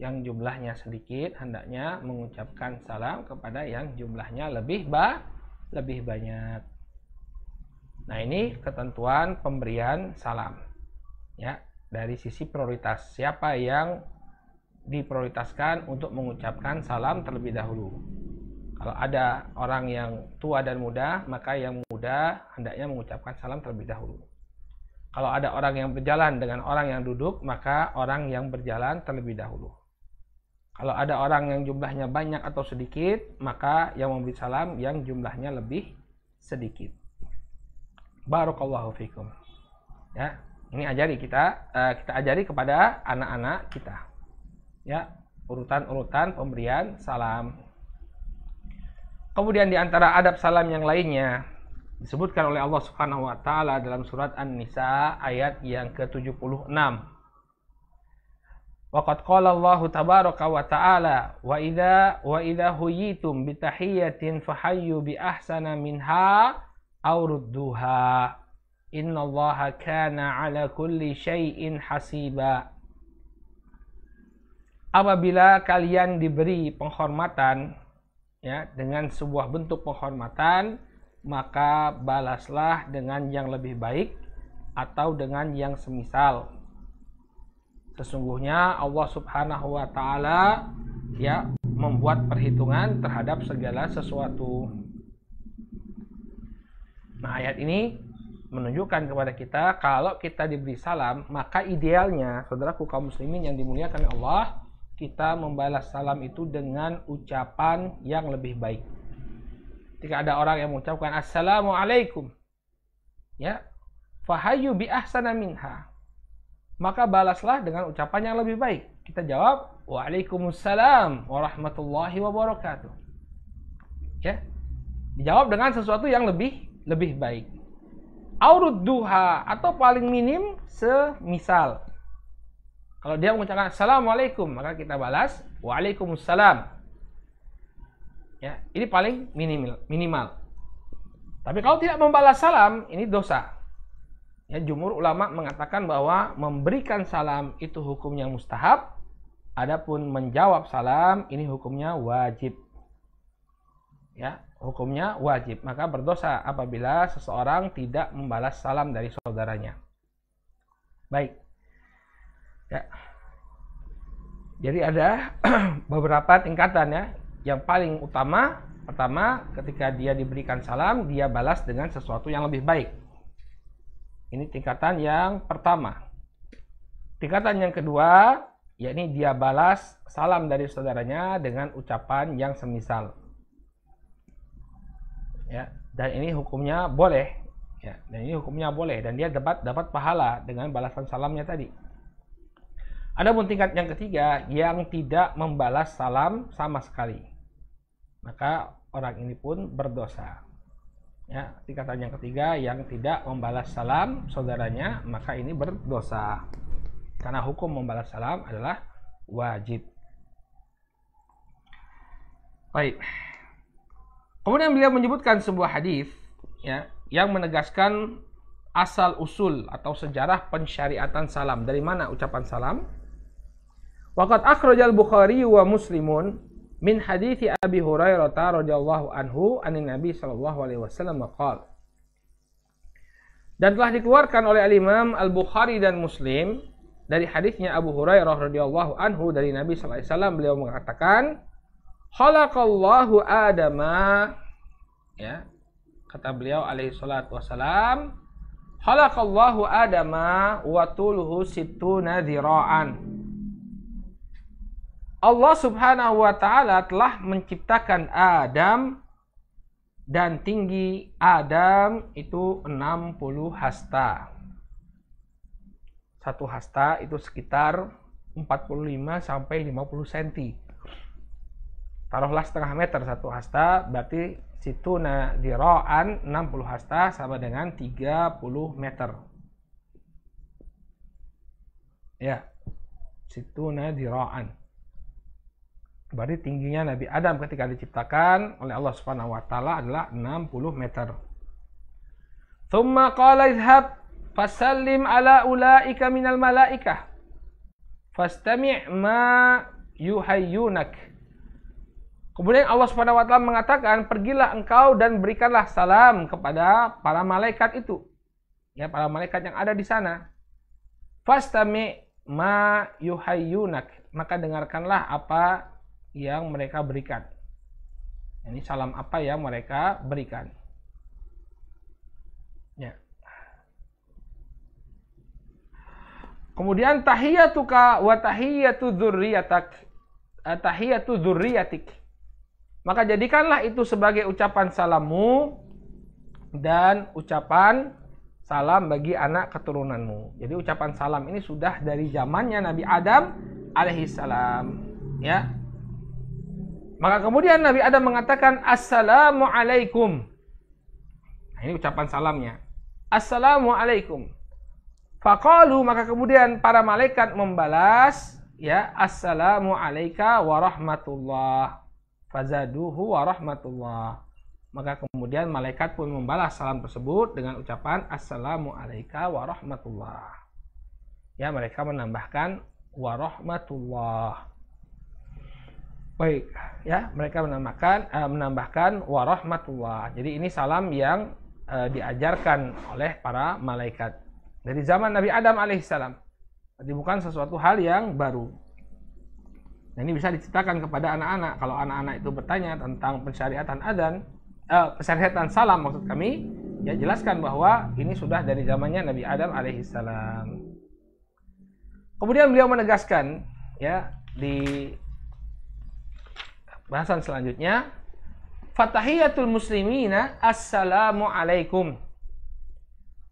Yang jumlahnya sedikit hendaknya mengucapkan salam kepada yang jumlahnya lebih banyak. Nah, ini ketentuan pemberian salam. Ya. Dari sisi prioritas, siapa yang diprioritaskan untuk mengucapkan salam terlebih dahulu. Kalau ada orang yang tua dan muda, maka yang muda hendaknya mengucapkan salam terlebih dahulu. Kalau ada orang yang berjalan dengan orang yang duduk, maka orang yang berjalan terlebih dahulu. Kalau ada orang yang jumlahnya banyak atau sedikit, maka yang memberi salam yang jumlahnya lebih sedikit. Barakallahu fikum. Ya. Ini kita ajari kepada anak-anak kita. Ya, urutan-urutan pemberian salam. Kemudian di antara adab salam yang lainnya disebutkan oleh Allah Subhanahu wa taala dalam surat An-Nisa ayat yang ke-76. Wa qad qala Allahu tabaraka wa ta'ala wa idza huyitum bi tahiyyatin fahayyu bi ahsana minha aw rudduha innallaha kana ala kulli syai'in hasiba. Apabila kalian diberi penghormatan ya dengan sebuah bentuk penghormatan, maka balaslah dengan yang lebih baik atau dengan yang semisal. Sesungguhnya Allah Subhanahu wa taala ya membuat perhitungan terhadap segala sesuatu. Nah, ayat ini menunjukkan kepada kita kalau kita diberi salam, maka idealnya saudaraku kaum muslimin yang dimuliakan Allah, kita membalas salam itu dengan ucapan yang lebih baik. Jika ada orang yang mengucapkan assalamualaikum, ya, fahayyu bi ahsana minha, maka balaslah dengan ucapan yang lebih baik. Kita jawab waalaikumsalam warahmatullahi wabarakatuh. Ya, dijawab dengan sesuatu yang lebih baik. Aurudduha, atau paling minim semisal. Kalau dia mengucapkan assalamualaikum, maka kita balas waalaikumsalam. Ya, ini paling minimal. Tapi kalau tidak membalas salam, ini dosa. Ya, jumhur ulama mengatakan bahwa memberikan salam itu hukumnya mustahab, adapun menjawab salam ini hukumnya wajib. Ya, hukumnya wajib. Maka berdosa apabila seseorang tidak membalas salam dari saudaranya. Baik. Ya. Jadi ada beberapa tingkatan ya. Yang paling utama, pertama ketika dia diberikan salam, dia balas dengan sesuatu yang lebih baik. Ini tingkatan yang pertama. Tingkatan yang kedua, yakni dia balas salam dari saudaranya dengan ucapan yang semisal. Ya, dan ini hukumnya boleh. Ya, dan ini hukumnya boleh dan dia dapat pahala dengan balasan salamnya tadi. Adapun tingkat yang ketiga yang tidak membalas salam sama sekali, maka orang ini pun berdosa. Ya, tingkatan yang ketiga yang tidak membalas salam saudaranya, maka ini berdosa. Karena hukum membalas salam adalah wajib. Baik. Kemudian beliau menyebutkan sebuah hadis ya yang menegaskan asal usul atau sejarah pensyariatan salam. Dari mana ucapan salam? Waqad akhrajal Bukhari wa Muslimun min hadithi Abi Hurairah radhiyallahu anhu anin Nabi sallallahu alaihi wasallam qala. Dan telah dikeluarkan oleh Al-Imam Al-Bukhari dan Muslim dari hadisnya Abu Hurairah radhiyallahu anhu dari Nabi sallallahu alaihi wasallam, beliau mengatakan khalaqallahu Adama, ya, kata beliau alaihi salatu wasalam, khalaqallahu Adama wa tuluhu sittuna dhira'an. Allah Subhanahu wa taala telah menciptakan Adam dan tinggi Adam itu 60 hasta. Satu hasta itu sekitar 45 sampai 50 cm. Taruhlah setengah meter satu hasta, berarti situna dira'an 60 hasta sama dengan 30 meter. Ya, situna dira'an. Berarti tingginya Nabi Adam ketika diciptakan oleh Allah Subhanahu wa taala adalah 60 meter. Tsumma qala idhhab fasallim ala ulaika minal malaikah fastami' ma yuhayyunak. Kemudian Allah Subhanahu wa taala mengatakan, pergilah engkau dan berikanlah salam kepada para malaikat itu. Ya, para malaikat yang ada di sana. Fastami' ma yuhayyunak. Maka dengarkanlah apa yang mereka berikan. Ini salam apa yang mereka berikan. Ya. Kemudian tahiyatuka wa tahiyatu dzurriyyatak, tahiyatu dzurriyyatik. Maka jadikanlah itu sebagai ucapan salammu dan ucapan salam bagi anak keturunanmu. Jadi ucapan salam ini sudah dari zamannya Nabi Adam alaihissalam, ya. Maka kemudian Nabi Adam mengatakan assalamualaikum. Nah, ini ucapan salamnya. Assalamualaikum. Faqalu, maka kemudian para malaikat membalas, ya assalamu alayka wa rahmatullah. Fazaduhu wa rahmatullah. Maka kemudian malaikat pun membalas salam tersebut dengan ucapan assalamu alayka wa rahmatullah. Ya, mereka menambahkan wa rahmatullah. Baik, ya, mereka menambahkan wa rahmatullah. Jadi ini salam yang diajarkan oleh para malaikat dari zaman Nabi Adam alaihissalam. Jadi bukan sesuatu hal yang baru. Nah, ini bisa diceritakan kepada anak-anak. Kalau anak-anak itu bertanya tentang pensyariatan adzan, pensyariatan salam maksud kami, ya jelaskan bahwa ini sudah dari zamannya Nabi Adam alaihissalam. Kemudian beliau menegaskan, ya, di bahasan selanjutnya, fatahiyatul muslimina assalamu alaikum.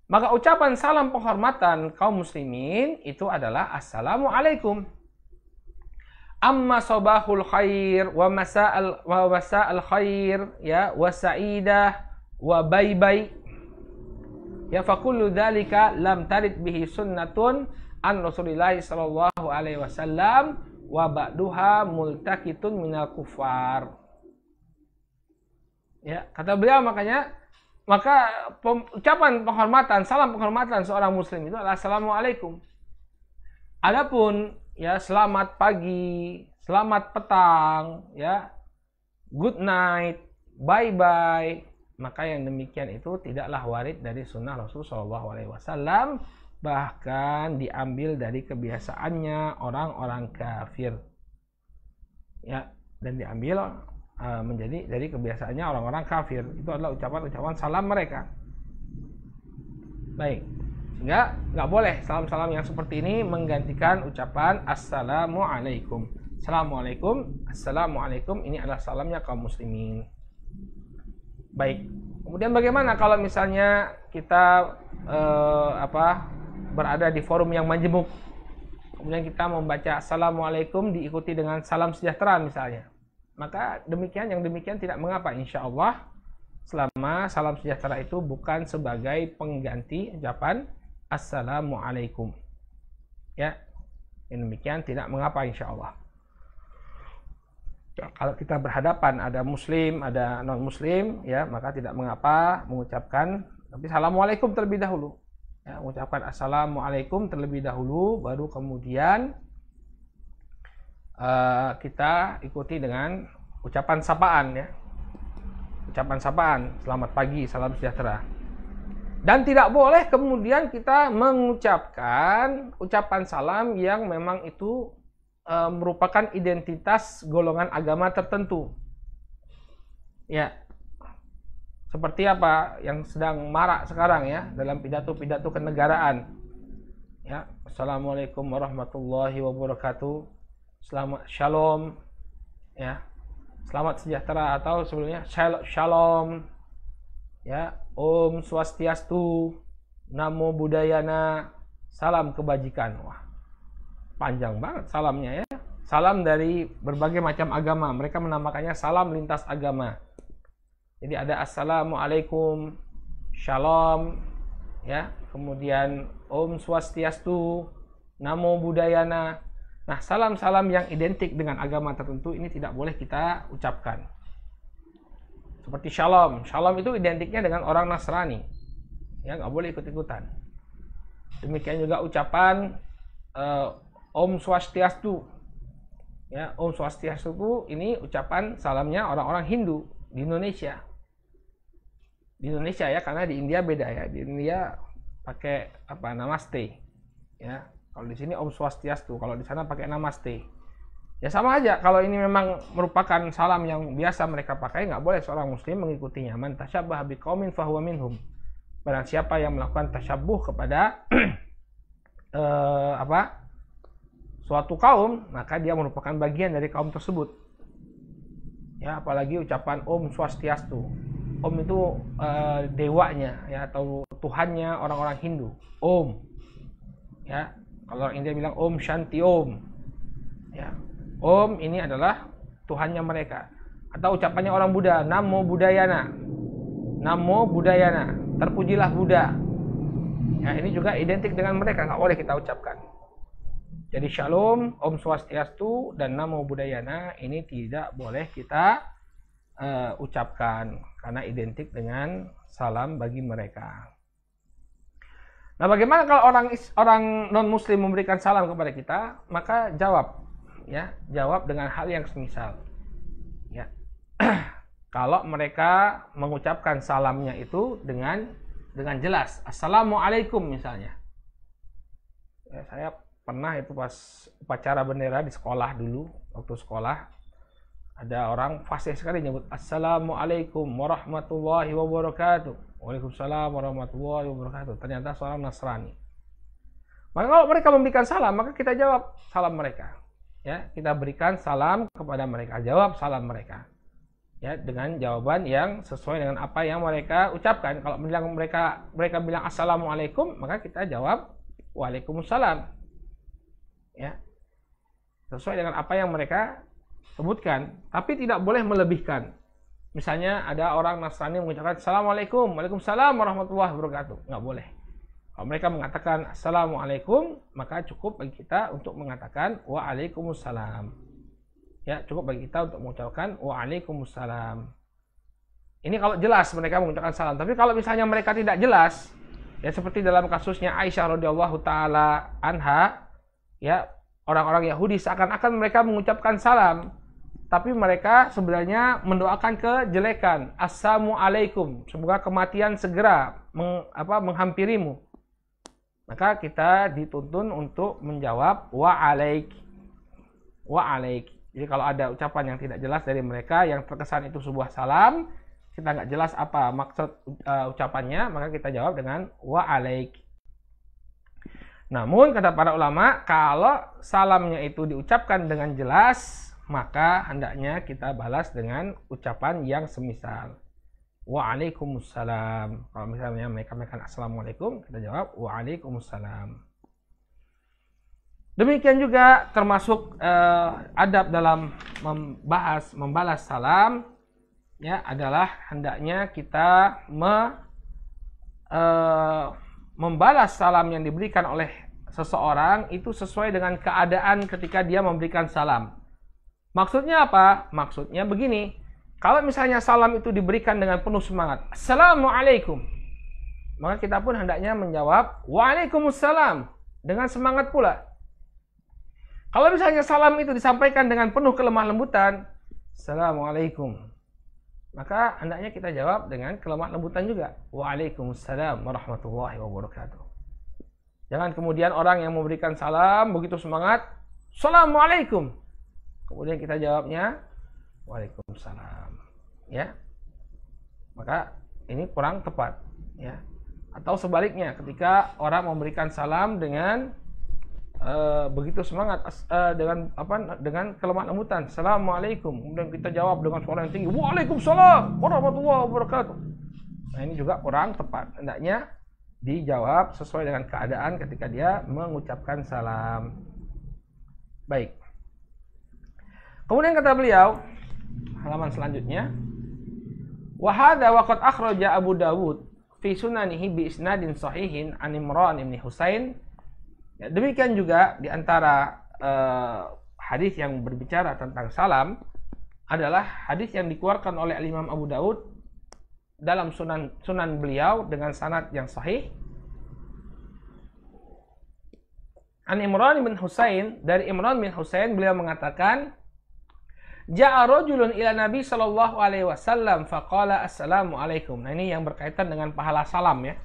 Maka ucapan salam penghormatan kaum muslimin itu adalah assalamu alaikum. Amma sabahul khair wa masa'al khair, ya, wa sa'idah wa bye-bye, ya, fa kullu dzalika lam tarid bihi sunnatun an Rasulillah sallallahu alaihi wasallam wa ba'duha multakitun minal kufar. Ya, kata beliau, maka ucapan penghormatan, salam penghormatan seorang muslim itu adalah assalamualaikum. Adapun, ya, selamat pagi, selamat petang, ya, good night, bye bye, maka yang demikian itu tidaklah warid dari sunnah Rasul Shallallahu Alaihi Wasallam, bahkan diambil dari kebiasaannya orang-orang kafir, ya, dan diambil menjadi dari kebiasaannya orang-orang kafir. Itu adalah ucapan-ucapan salam mereka. Baik, sehingga nggak boleh salam-salam yang seperti ini menggantikan ucapan assalamualaikum. Assalamualaikum, assalamualaikum, ini adalah salamnya kaum muslimin. Baik, kemudian bagaimana kalau misalnya kita berada di forum yang majemuk, kemudian kita membaca assalamualaikum diikuti dengan salam sejahtera misalnya, maka yang demikian tidak mengapa insya Allah, selama salam sejahtera itu bukan sebagai pengganti ucapan assalamualaikum, ya, yang demikian tidak mengapa insya Allah. Kalau kita berhadapan ada muslim, ada non muslim, ya, maka tidak mengapa mengucapkan, tapi assalamualaikum terlebih dahulu, ya, mengucapkan assalamualaikum terlebih dahulu, baru kemudian kita ikuti dengan ucapan sapaan, ya, ucapan sapaan, selamat pagi, salam sejahtera. Dan tidak boleh kemudian kita mengucapkan ucapan salam yang memang itu merupakan identitas golongan agama tertentu, ya, seperti apa yang sedang marak sekarang, ya, dalam pidato-pidato kenegaraan, ya, assalamualaikum warahmatullahi wabarakatuh, selamat shalom, ya, selamat sejahtera, atau sebelumnya shalom, ya, om swastiastu, namo buddhayana, salam kebajikan. Wah, panjang banget salamnya, ya, salam dari berbagai macam agama, mereka menamakannya salam lintas agama. Jadi ada assalamualaikum, shalom, ya, kemudian om swastiastu, namo buddhayana. Nah, salam-salam yang identik dengan agama tertentu ini tidak boleh kita ucapkan. Seperti shalom. Shalom itu identiknya dengan orang Nasrani, ya, nggak boleh ikut-ikutan. Demikian juga ucapan Om Swastiastu, ya, Om Swastiastu itu ini ucapan salamnya orang-orang Hindu di Indonesia. Di Indonesia, ya, karena di India beda, ya. Di India pakai namaste, ya. Kalau di sini Om Swastiastu, kalau di sana pakai namaste. Ya sama aja, kalau ini memang merupakan salam yang biasa mereka pakai, nggak boleh seorang muslim mengikutinya. Man tasyabbaha biqaumin fahuwa minhum. Barang siapa yang melakukan tasyabbuh kepada suatu kaum, maka dia merupakan bagian dari kaum tersebut. Ya, apalagi ucapan Om Swastiastu. Om itu dewanya, ya, atau Tuhannya orang-orang Hindu. Om, ya. Kalau orang India bilang Om Shanti Om, ya, Om ini adalah Tuhannya mereka. Atau ucapannya orang Buddha, Namo Buddhayana, Namo Buddhayana, terpujilah Buddha. Ya, ini juga identik dengan mereka, nggak boleh kita ucapkan. Jadi Shalom, Om Swastiastu, dan Namo Buddhayana ini tidak boleh kita ucapkan karena identik dengan salam bagi mereka. Nah, bagaimana kalau orang non Muslim memberikan salam kepada kita? Maka jawab, ya, jawab dengan hal yang semisal. Ya, kalau mereka mengucapkan salamnya itu dengan jelas, Assalamualaikum misalnya. Ya, saya pernah itu pas upacara bendera di sekolah dulu, waktu sekolah ada orang fasih sekali nyebut Assalamualaikum warahmatullahi wabarakatuh. Waalaikumsalam warahmatullahi wabarakatuh. Ternyata seorang Nasrani. Maka kalau mereka memberikan salam, maka kita jawab salam mereka. Ya, kita berikan salam kepada mereka, jawab salam mereka. Ya, dengan jawaban yang sesuai dengan apa yang mereka ucapkan. Kalau mereka bilang Assalamualaikum, maka kita jawab Waalaikumsalam. Ya, sesuai dengan apa yang mereka sebutkan, tapi tidak boleh melebihkan. Misalnya ada orang Nasrani mengucapkan Assalamualaikum, Waalaikumsalam warahmatullahi wabarakatuh, nggak boleh. Kalau mereka mengatakan Assalamualaikum, maka cukup bagi kita untuk mengatakan Waalaikumsalam. Ya, cukup bagi kita untuk mengucapkan Waalaikumsalam. Ini kalau jelas mereka mengucapkan salam. Tapi kalau misalnya mereka tidak jelas, ya seperti dalam kasusnya Aisyah radhiyallahu taala anha, ya, orang-orang Yahudi seakan-akan mereka mengucapkan salam, tapi mereka sebenarnya mendoakan kejelekan. Assalamualaikum, semoga kematian segera menghampirimu. Maka kita dituntun untuk menjawab wa'alaik. Jadi kalau ada ucapan yang tidak jelas dari mereka, yang terkesan itu sebuah salam, kita nggak jelas apa maksud ucapannya, maka kita jawab dengan wa'alaik. Namun kata para ulama, kalau salamnya itu diucapkan dengan jelas, maka hendaknya kita balas dengan ucapan yang semisal. Waalaikumsalam. Kalau misalnya mereka mengatakan Assalamualaikum, kita jawab Waalaikumsalam. Demikian juga termasuk adab dalam membalas salam, ya, adalah hendaknya kita membalas salam yang diberikan oleh seseorang itu sesuai dengan keadaan ketika dia memberikan salam. Maksudnya apa? Maksudnya begini, kalau misalnya salam itu diberikan dengan penuh semangat, Assalamualaikum, maka kita pun hendaknya menjawab Waalaikumsalam dengan semangat pula. Kalau misalnya salam itu disampaikan dengan penuh kelemah lembutan, Assalamualaikum, maka hendaknya kita jawab dengan kelemah lembutan juga. Waalaikumsalam warahmatullahi wabarakatuh. Jangan kemudian orang yang memberikan salam begitu semangat, Assalamualaikum, kemudian kita jawabnya Waalaikumsalam. Ya, maka ini kurang tepat. Ya, atau sebaliknya, ketika orang memberikan salam dengan begitu semangat, dengan kelemah lembutan, Assalamualaikum, kemudian kita jawab dengan suara yang tinggi, Waalaikumsalam warahmatullahi wabarakatuh. Nah, ini juga kurang tepat. Hendaknya dijawab sesuai dengan keadaan ketika dia mengucapkan salam. Baik. Kemudian kata beliau, halaman selanjutnya, wa hadza waqad akhraja Abu Dawud fi sunanihi bi isnadin sahihin an Imran bin Husain. Ya, demikian juga di antara hadis yang berbicara tentang salam adalah hadis yang dikeluarkan oleh Imam Abu Dawud dalam sunan beliau dengan sanad yang sahih. An Imran bin Husain, dari Imran bin Husain beliau mengatakan, Ja'a rajulun ila Nabi sallallahu alaihi wasallam faqala assalamu alaikum. Nah, ini yang berkaitan dengan pahala salam, ya.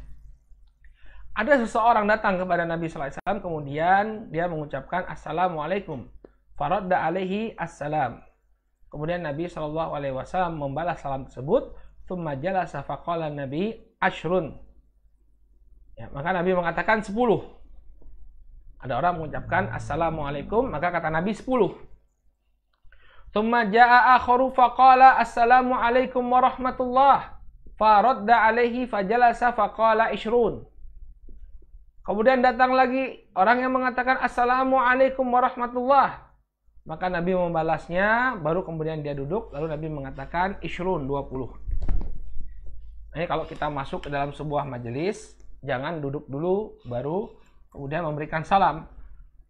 Ada seseorang datang kepada Nabi sallallahu alaihi wasallam, kemudian dia mengucapkan assalamualaikum. Faradda alaihi assalam. Kemudian Nabi sallallahu alaihi wasallam membalas salam tersebut. Tsumma jalasa faqala Nabi ashrun. Ya, maka Nabi mengatakan 10. Ada orang mengucapkan assalamualaikum, maka kata Nabi 10. Tsumma jaa akharu faqala assalamu alaikum warahmatullah. Faradda alaihi fajalasa faqala ishrun. Kemudian datang lagi orang yang mengatakan assalamualaikum warahmatullah. Maka Nabi membalasnya, baru kemudian dia duduk, lalu Nabi mengatakan ishrun, 20. Nah, kalau kita masuk ke dalam sebuah majelis, jangan duduk dulu baru kemudian memberikan salam.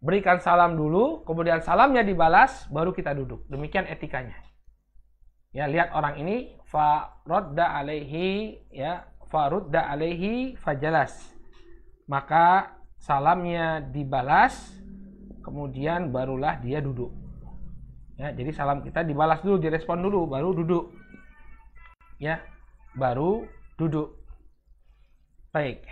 berikan salam dulu, kemudian salamnya dibalas, baru kita duduk. Demikian etikanya. Ya, lihat orang ini farudda alaihi fajalas. Maka salamnya dibalas, kemudian barulah dia duduk. Ya, jadi salam kita dibalas dulu, direspon dulu, baru duduk. Ya, baru duduk. Baik.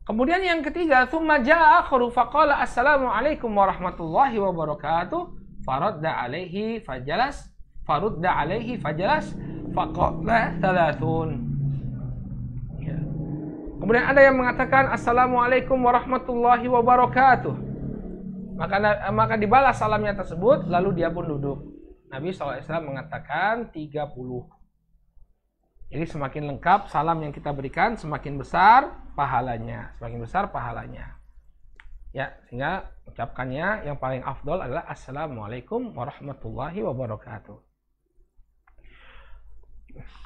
Kemudian yang ketiga, tsumma jaa akharu faqala assalamualaikum warahmatullahi wabarakatuh, farudda alaihi fajalas faqala thalathun. Ya. Kemudian ada yang mengatakan assalamualaikum warahmatullahi wabarakatuh. Maka dibalas salamnya tersebut, lalu dia pun duduk. Nabi SAW mengatakan 30. Jadi semakin lengkap salam yang kita berikan, semakin besar pahalanya. Ya, sehingga ucapkannya yang paling afdol adalah assalamualaikum warahmatullahi wabarakatuh.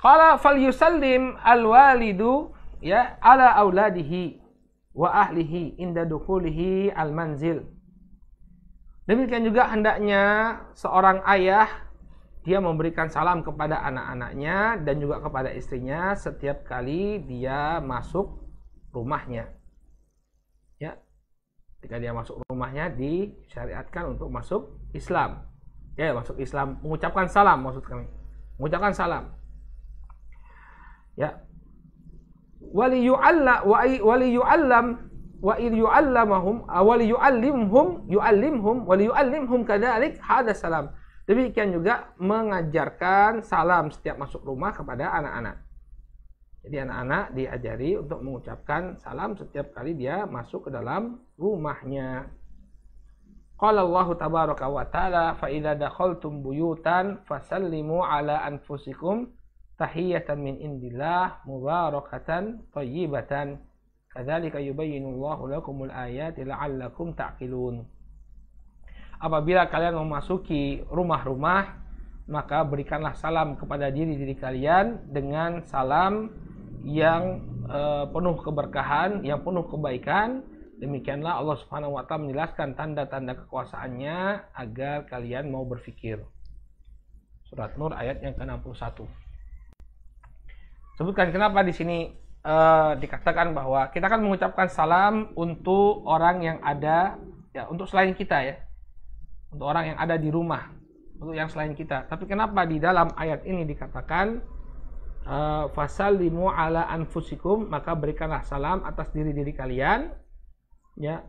Qala falyusallim alwalidu ya ala auladihi wa ahlihi inda dukhulihi almanzil. Demikian juga hendaknya seorang ayah dia memberikan salam kepada anak-anaknya dan juga kepada istrinya setiap kali dia masuk rumahnya. Ya. Ketika dia masuk rumahnya disyariatkan untuk masuk Islam. Ya, masuk Islam, mengucapkan salam maksud kami. Mengucapkan salam. Ya. Yu'allimhum kadzalik hada salam. Demikian juga mengajarkan salam setiap masuk rumah kepada anak-anak. Jadi anak-anak diajari untuk mengucapkan salam setiap kali dia masuk ke dalam rumahnya. Qala Allah tabaraka wa ta'ala fa idza dakhaltum buyutan fasallimu ala anfusikum tahiyatan min indillah mubarakatan thayyibatan kadzalika yubayyinullahu lakumul ayati la'allakum ta'qilun. Apabila kalian memasuki rumah-rumah, maka berikanlah salam kepada diri-diri kalian dengan salam yang penuh keberkahan, yang penuh kebaikan. Demikianlah Allah Subhanahu wa taala menjelaskan tanda-tanda kekuasaannya agar kalian mau berfikir. Surat Nur ayat yang ke-61. Sebutkan kenapa di sini dikatakan bahwa kita akan mengucapkan salam untuk orang yang ada, ya, untuk selain kita, ya. Untuk orang yang ada di rumah, untuk yang selain kita. Tapi kenapa di dalam ayat ini dikatakan fasallimu ala anfusikum, maka berikanlah salam atas diri-diri kalian. Ya,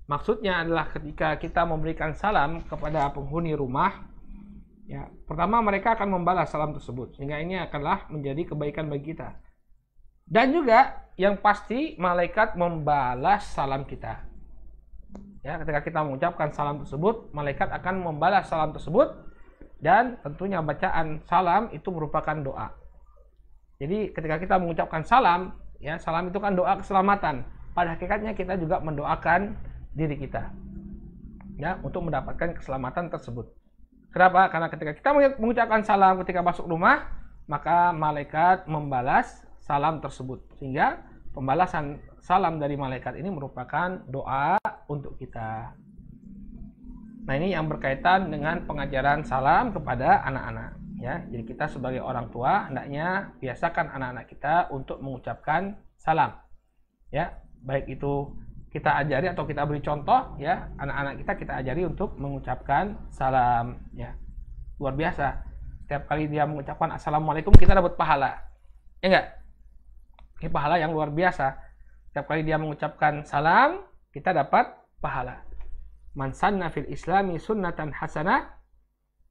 maksudnya adalah ketika kita memberikan salam kepada penghuni rumah, ya, pertama mereka akan membalas salam tersebut, sehingga ini akanlah menjadi kebaikan bagi kita. Dan juga yang pasti malaikat membalas salam kita. Ya, ketika kita mengucapkan salam tersebut, malaikat akan membalas salam tersebut, dan tentunya bacaan salam itu merupakan doa. Jadi ketika kita mengucapkan salam, ya, salam itu kan doa keselamatan. Pada hakikatnya kita juga mendoakan diri kita, ya, untuk mendapatkan keselamatan tersebut. Kenapa? Karena ketika kita mengucapkan salam ketika masuk rumah, maka malaikat membalas salam tersebut, sehingga pembalasan salam dari malaikat ini merupakan doa untuk kita. Nah, ini yang berkaitan dengan pengajaran salam kepada anak-anak, ya. Jadi kita sebagai orang tua hendaknya biasakan anak-anak kita untuk mengucapkan salam, ya. Baik itu kita ajari atau kita beri contoh, ya, anak-anak kita ajari untuk mengucapkan salam, ya. Luar biasa. Setiap kali dia mengucapkan assalamualaikum kita dapat pahala. Ya enggak? Ini pahala yang luar biasa. Setiap kali dia mengucapkan salam, kita dapat pahala. Man sanna fil islami sunnatan hasanah,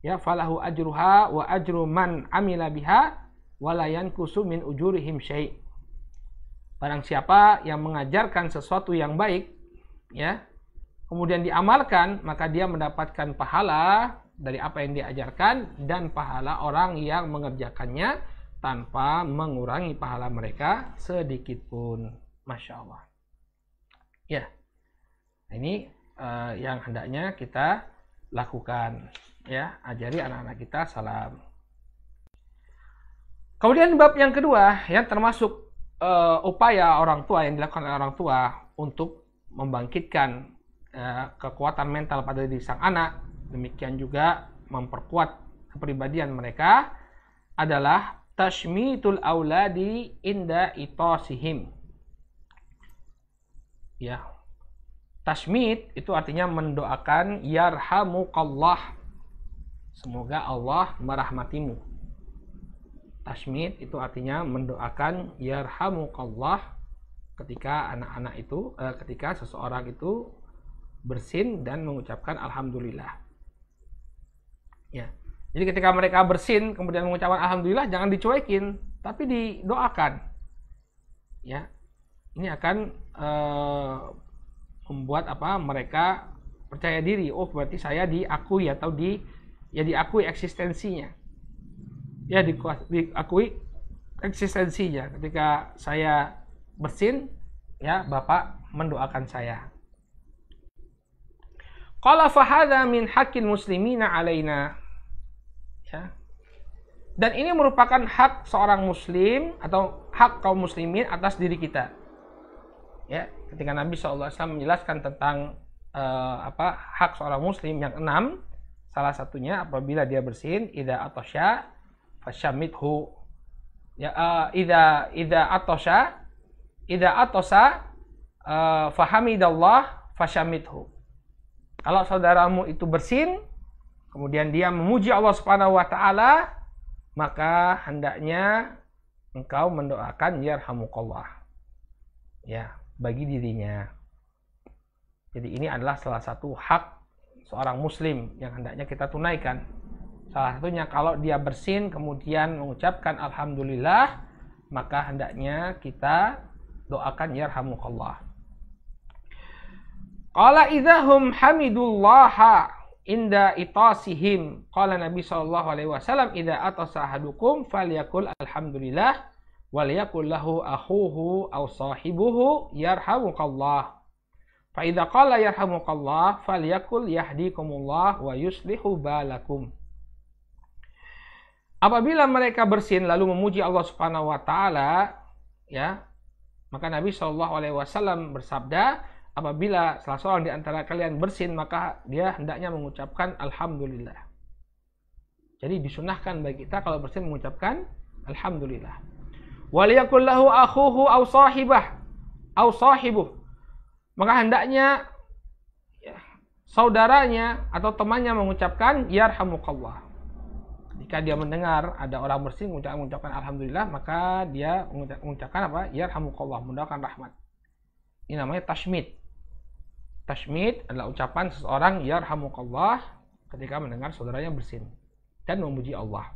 ya, falahu ajruha wa ajru man amila biha wa la yankusu min ujurihim syai'. Barang siapa yang mengajarkan sesuatu yang baik, ya, kemudian diamalkan, maka dia mendapatkan pahala dari apa yang diajarkan dan pahala orang yang mengerjakannya tanpa mengurangi pahala mereka sedikit pun. Masya Allah. Ya, ini yang hendaknya kita lakukan, ya, ajari anak-anak kita salam. Kemudian bab yang kedua, ya, termasuk upaya orang tua yang dilakukan oleh orang tua untuk membangkitkan kekuatan mental pada diri sang anak, demikian juga memperkuat kepribadian mereka adalah tashmitul auladi inda itasihim. Ya. Tashmit itu artinya mendoakan yarhamukallah. Semoga Allah merahmatimu. Tashmit itu artinya mendoakan yarhamukallah ketika anak-anak itu ketika seseorang itu bersin dan mengucapkan alhamdulillah. Ya. Jadi ketika mereka bersin kemudian mengucapkan alhamdulillah jangan dicuekin, tapi didoakan. Ya. Ini akan membuat mereka percaya diri. Oh, berarti saya diakui atau diakui eksistensinya. Ya, diakui eksistensinya. Ketika saya bersin, ya Bapak mendoakan saya. Qala fa hadza min haqqil muslimina alaina. Ya. Dan ini merupakan hak seorang muslim atau hak kaum muslimin atas diri kita. Ya, ketika Nabi SAW menjelaskan tentang hak seorang muslim yang 6, salah satunya apabila dia bersin, idza atasya fasyamithu. Ya, idza atasa fahamidallah fasyamithu. Kalau saudaramu itu bersin, kemudian dia memuji Allah Subhanahu wa taala, maka hendaknya engkau mendoakan yarhamukallah. Ya, bagi dirinya. Jadi ini adalah salah satu hak seorang muslim yang hendaknya kita tunaikan. Salah satunya kalau dia bersin kemudian mengucapkan alhamdulillah, maka hendaknya kita doakan yarhamukallah. Qala idzahum hamidullaha inda itasihim. Qala Nabi sallallahu alaihi wasallam idza atasa ahadukum falyakul alhamdulillah waliyakul lahu akhuhu aw sahibuhu yarhamukallah. Fa idza qala yarhamukallah falyakul yahdikumullah wa yuslihu balakum. Apabila mereka bersin lalu memuji Allah Subhanahu wa taala, ya, maka Nabi sallallahu alaihi wasallam bersabda, apabila salah seorang di antara kalian bersin maka dia hendaknya mengucapkan alhamdulillah. Jadi disunahkan bagi kita kalau bersin mengucapkan alhamdulillah. Waliyakul lahu akhuhu aw sahibuh. Maka hendaknya ya, saudaranya atau temannya mengucapkan yarhamukallah. Jika dia mendengar ada orang bersin mengucapkan alhamdulillah, maka dia mengucapkan yarhamukallah, mendoakan rahmat. Ini namanya tashmid. Tashmid adalah ucapan seseorang yarhamukallah ketika mendengar saudaranya bersin dan memuji Allah.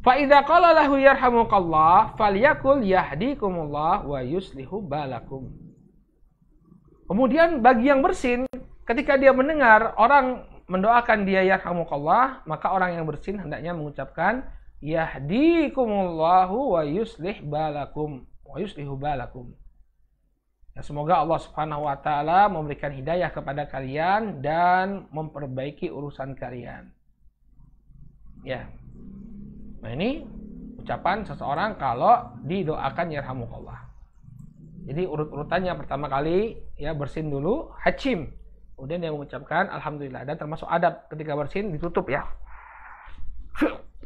Fa idza qala lahu yarhamukallah falyakul yahdikumullah wa yuslihu balakum. Kemudian bagi yang bersin, ketika dia mendengar orang mendoakan dia yarhamukallah, maka orang yang bersin hendaknya mengucapkan yahdikumullahu wa yuslihu balakum. Ya, semoga Allah Subhanahu wa taala memberikan hidayah kepada kalian dan memperbaiki urusan kalian. Ya. Nah, ini ucapan seseorang kalau didoakan yarhamukallah. Jadi urut-urutannya pertama kali ya bersin dulu, hachim. Kemudian dia mengucapkan alhamdulillah, dan termasuk adab ketika bersin ditutup ya.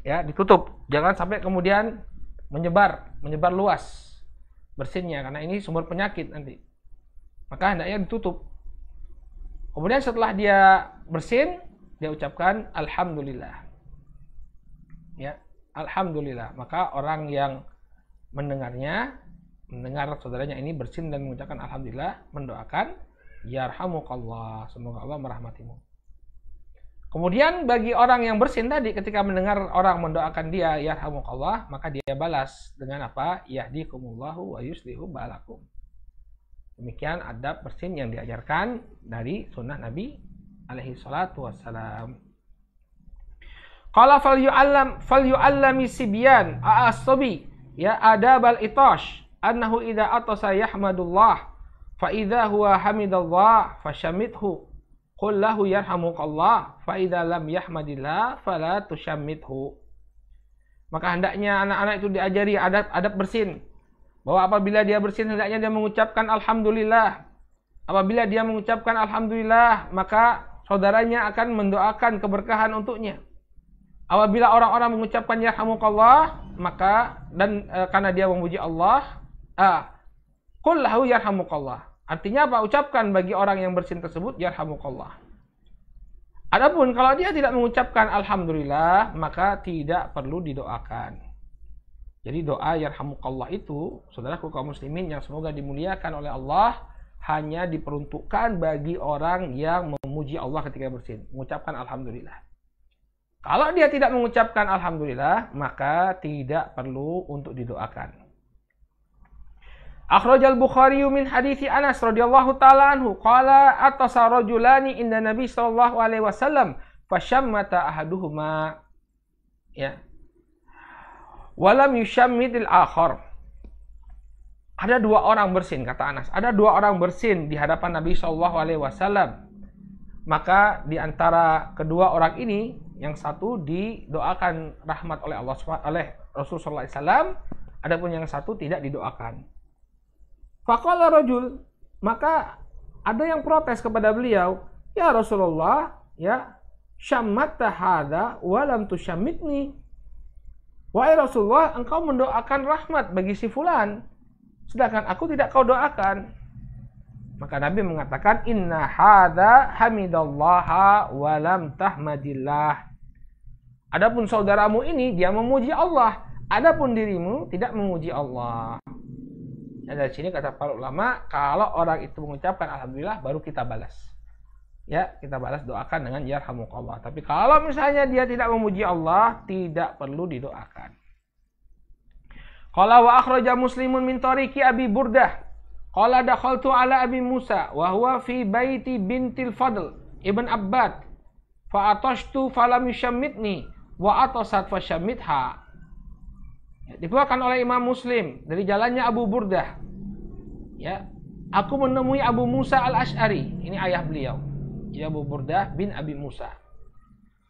Ya, ditutup. Jangan sampai kemudian menyebar luas bersinnya karena ini sumber penyakit nanti. Maka hendaknya ditutup. Kemudian setelah dia bersin, dia ucapkan alhamdulillah. Ya. Alhamdulillah, maka orang yang mendengar saudaranya ini bersin dan mengucapkan alhamdulillah, mendoakan yarhamukallah, semoga Allah merahmatimu. Kemudian bagi orang yang bersin tadi ketika mendengar orang mendoakan dia yarhamukallah, maka dia balas dengan apa? Yahdikumullahu wa yuslihu balakum. Demikian adab bersin yang diajarkan dari sunnah Nabi alaihi salatu wassalam. Qala falyu'allami sibyan as-sabi ya adabal itash annahu idza atasa yahmadullah fa idza huwa hamidallah fashamithu qul lahu yarhamukallah fa idza lam yahmadillah fala tushammithu. Maka hendaknya anak-anak itu diajari adab bersin, bahwa apabila dia bersin hendaknya dia mengucapkan alhamdulillah. Apabila dia mengucapkan alhamdulillah, maka saudaranya akan mendoakan keberkahan untuknya. Apabila orang-orang mengucapkan yarhamukallah, maka karena dia memuji Allah, qul lahu yarhamukallah. Artinya apa? Ucapkan bagi orang yang bersin tersebut yarhamukallah. Adapun kalau dia tidak mengucapkan alhamdulillah, maka tidak perlu didoakan. Jadi doa yarhamukallah itu, saudaraku kaum muslimin yang semoga dimuliakan oleh Allah, hanya diperuntukkan bagi orang yang memuji Allah ketika bersin, mengucapkan alhamdulillah. Kalau dia tidak mengucapkan alhamdulillah, maka tidak perlu untuk didoakan. Akhrajal Bukhari min hadithi Anas radhiyallahu taala anhu qala atasa rajulani inda Nabi sallallahu alaihi wasallam fashammata ahaduhuma ya walam yushammidil akhar. Ada dua orang bersin, kata Anas. Ada dua orang bersin di hadapan Nabi sallallahu alaihi wasallam. Maka di antara kedua orang ini, yang satu didoakan rahmat oleh Allah oleh Rasul sallallahu alaihi wasallam, adapun yang satu tidak didoakan. Faqala rajul, maka ada yang protes kepada beliau, "Ya Rasulullah, ya, syammatta hadza wa lam tushammitni." Wahai Rasulullah, engkau mendoakan rahmat bagi si fulan, sedangkan aku tidak kau doakan. Maka Nabi mengatakan, "Inna hadza hamidallaha wa lam tahmadillah." Adapun saudaramu ini dia memuji Allah, adapun dirimu tidak memuji Allah. Dan dari sini kata para ulama, kalau orang itu mengucapkan alhamdulillah baru kita balas. Ya, kita balas doakan dengan yarhamukallah. Tapi kalau misalnya dia tidak memuji Allah, tidak perlu didoakan. Qala wa akhraja Muslimun min tariqi Abi Burdah. Qala dakhaltu ala Abi Musa wa huwa fi baiti bintil Fadl ibn Abbad. Fa atashtu falam yushammitni wa atasat fashammitha. Dikeluarkan oleh Imam Muslim dari jalannya Abu Burdah. Ya, aku menemui Abu Musa al-Ash'ari. Ini ayah beliau. Ya, Abu Burdah bin Abi Musa.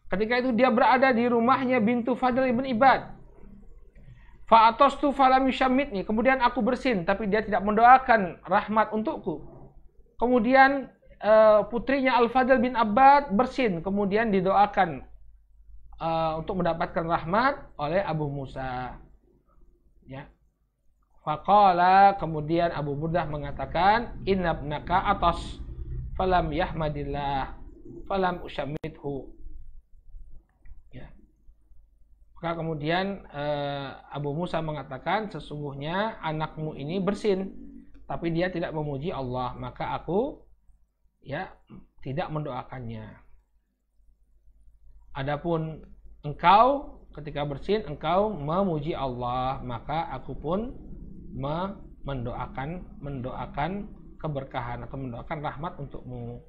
Ketika itu dia berada di rumahnya bintu Fadl ibn Ibad. Fa'atostu falam yushammitni. Kemudian aku bersin, tapi dia tidak mendoakan rahmat untukku. Kemudian putrinya Al-Fadl bin Abbad bersin, kemudian didoakan untuk mendapatkan rahmat oleh Abu Musa. Ya. Faqala, kemudian Abu Burdah mengatakan, "Inna ibnaka atas falam yahmadillah falam ushammithu." Ya. Maka kemudian Abu Musa mengatakan, sesungguhnya anakmu ini bersin, tapi dia tidak memuji Allah, maka aku ya tidak mendoakannya. Adapun engkau ketika bersin engkau memuji Allah, maka aku pun mendoakan keberkahan atau mendoakan rahmat untukmu.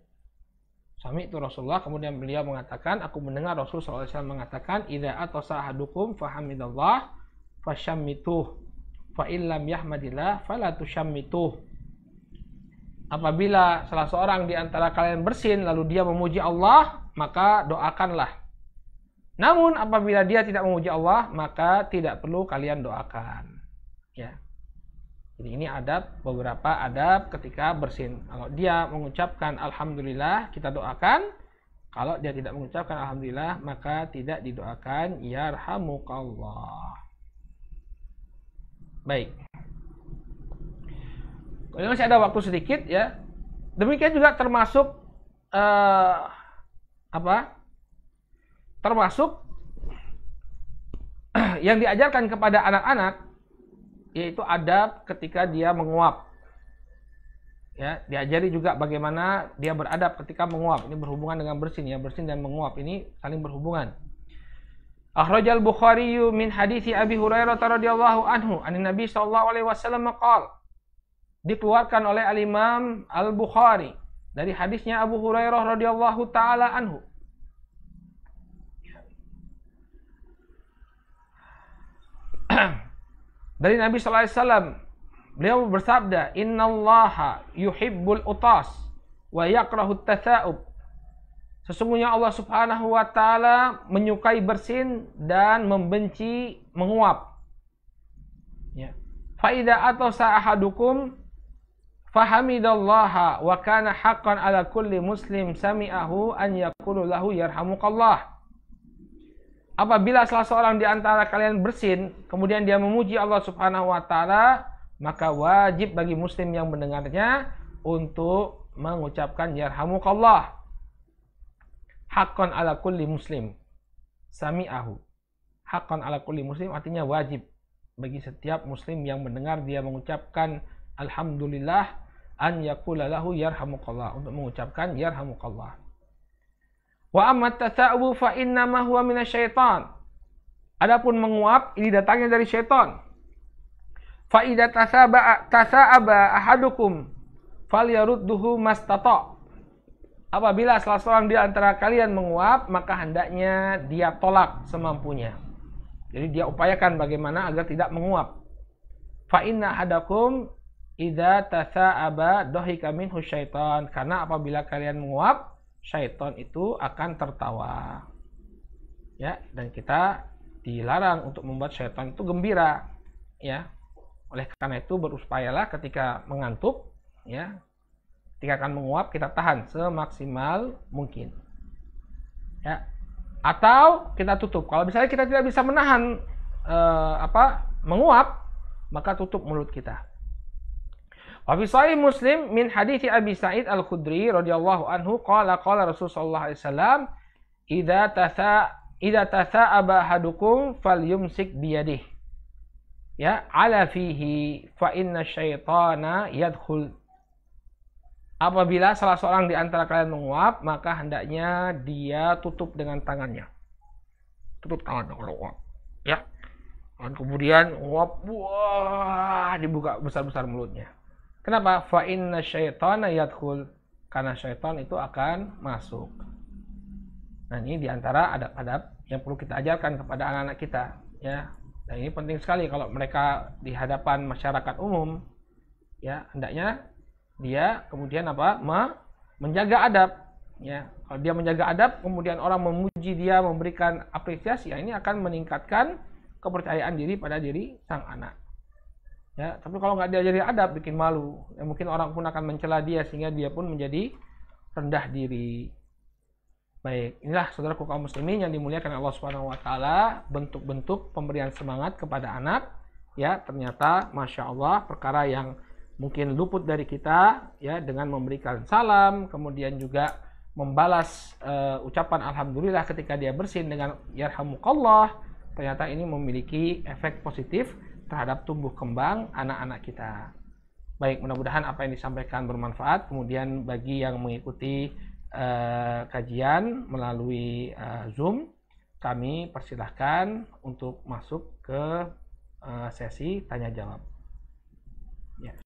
Sami itu Rasulullah, kemudian beliau mengatakan, aku mendengar Rasulullah SAW mengatakan, idza atasa ahadukum fahamidallah fashammituh fa illam yahmadillah fala tushammituh. Apabila salah seorang di antara kalian bersin lalu dia memuji Allah, maka doakanlah. Namun apabila dia tidak memuji Allah, maka tidak perlu kalian doakan. Ya. Jadi ini beberapa adab ketika bersin. Kalau dia mengucapkan alhamdulillah, kita doakan. Kalau dia tidak mengucapkan alhamdulillah, maka tidak didoakan yarhamukallah. Baik. Kalau masih ada waktu sedikit ya. Demikian juga termasuk termasuk yang diajarkan kepada anak-anak, yaitu adab ketika dia menguap. Ya, diajari juga bagaimana dia beradab ketika menguap. Ini berhubungan dengan bersin ya, bersin dan menguap ini saling berhubungan. Akhrajal Bukhari min hadithi Abi Hurairah radhiyallahu anhu, anin Nabi sallallahu alaihi wasallam qala. Dikeluarkan oleh Al-Imam Al-Bukhari dari hadisnya Abu Hurairah radhiyallahu taala anhu. Dari Nabi sallallahu alaihi wasallam, beliau bersabda, "Innallaha yuhibbul utas wa yakrahu at-tatha'ub." Sesungguhnya Allah Subhanahu wa taala menyukai bersin dan membenci menguap. Ya. Fa idza atasa ahadukum fahamidallaha wa kana haqqan ala kulli muslim sami'ahu an yaqulu lahu yarhamukallah. Apabila salah seorang di antara kalian bersin, kemudian dia memuji Allah Subhanahu wa taala, maka wajib bagi muslim yang mendengarnya untuk mengucapkan yarhamukallah. Haqqan ala kulli muslim sami'ahu. Haqqan ala kulli muslim artinya wajib bagi setiap muslim yang mendengar dia mengucapkan alhamdulillah an yaqula lahu yarhamukallah, untuk mengucapkan yarhamukallah. Wa amma tata'u fa innama huwa minasyaitan. Adapun menguap ini datangnya dari syaitan. Fa idza tasa'aba ahadukum falyarudduhu mastata. Apabila salah seorang di antara kalian menguap, maka hendaknya dia tolak semampunya. Jadi dia upayakan bagaimana agar tidak menguap. Fa inna ahadakum idza tasa'aba dhahika minhu syaitan. Karena apabila kalian menguap, syaitan itu akan tertawa. Ya, dan kita dilarang untuk membuat syaitan itu gembira. Ya. Oleh karena itu berupayalah ketika mengantuk, ya, ketika akan menguap kita tahan semaksimal mungkin. Ya. Atau kita tutup. Kalau misalnya kita tidak bisa menahan menguap, maka tutup mulut kita. Wa fi sahih Muslim min hadits Abi Sa'id Al-Khudri radhiyallahu anhu qala Rasulullah sallallahu alaihi wasallam idza tasa'aba ahadukum falyumsik biyadihi ya ala fihi fa inna syaitana yadkhul. Apabila salah seorang di antara kalian menguap, maka hendaknya dia tutup dengan tangannya. Tutup tangannya kalau menguap. Ya. Dan kemudian menguap, wah, dibuka besar-besar mulutnya. Kenapa? Fa inna syaitana yadkhul. Karena syaitan itu akan masuk. Nah, ini diantara adab-adab yang perlu kita ajarkan kepada anak-anak kita, ya. Dan ini penting sekali kalau mereka di hadapan masyarakat umum, ya, hendaknya dia kemudian menjaga adab, ya. Kalau dia menjaga adab, kemudian orang memuji dia, memberikan apresiasi, ya, ini akan meningkatkan kepercayaan diri pada diri sang anak. Ya, tapi kalau nggak diajari adab, bikin malu. Ya, mungkin orang pun akan mencela dia sehingga dia pun menjadi rendah diri. Baik, inilah saudaraku kaum muslimin yang dimuliakan Allah Subhanahu wa taala, bentuk-bentuk pemberian semangat kepada anak. Ya, ternyata Masya Allah perkara yang mungkin luput dari kita, ya, dengan memberikan salam, kemudian juga membalas ucapan alhamdulillah ketika dia bersin dengan yarhamukallah, ternyata ini memiliki efek positif terhadap tumbuh kembang anak-anak kita. Baik, mudah-mudahan apa yang disampaikan bermanfaat. Kemudian bagi yang mengikuti kajian melalui Zoom, kami persilahkan untuk masuk ke sesi tanya jawab. Ya.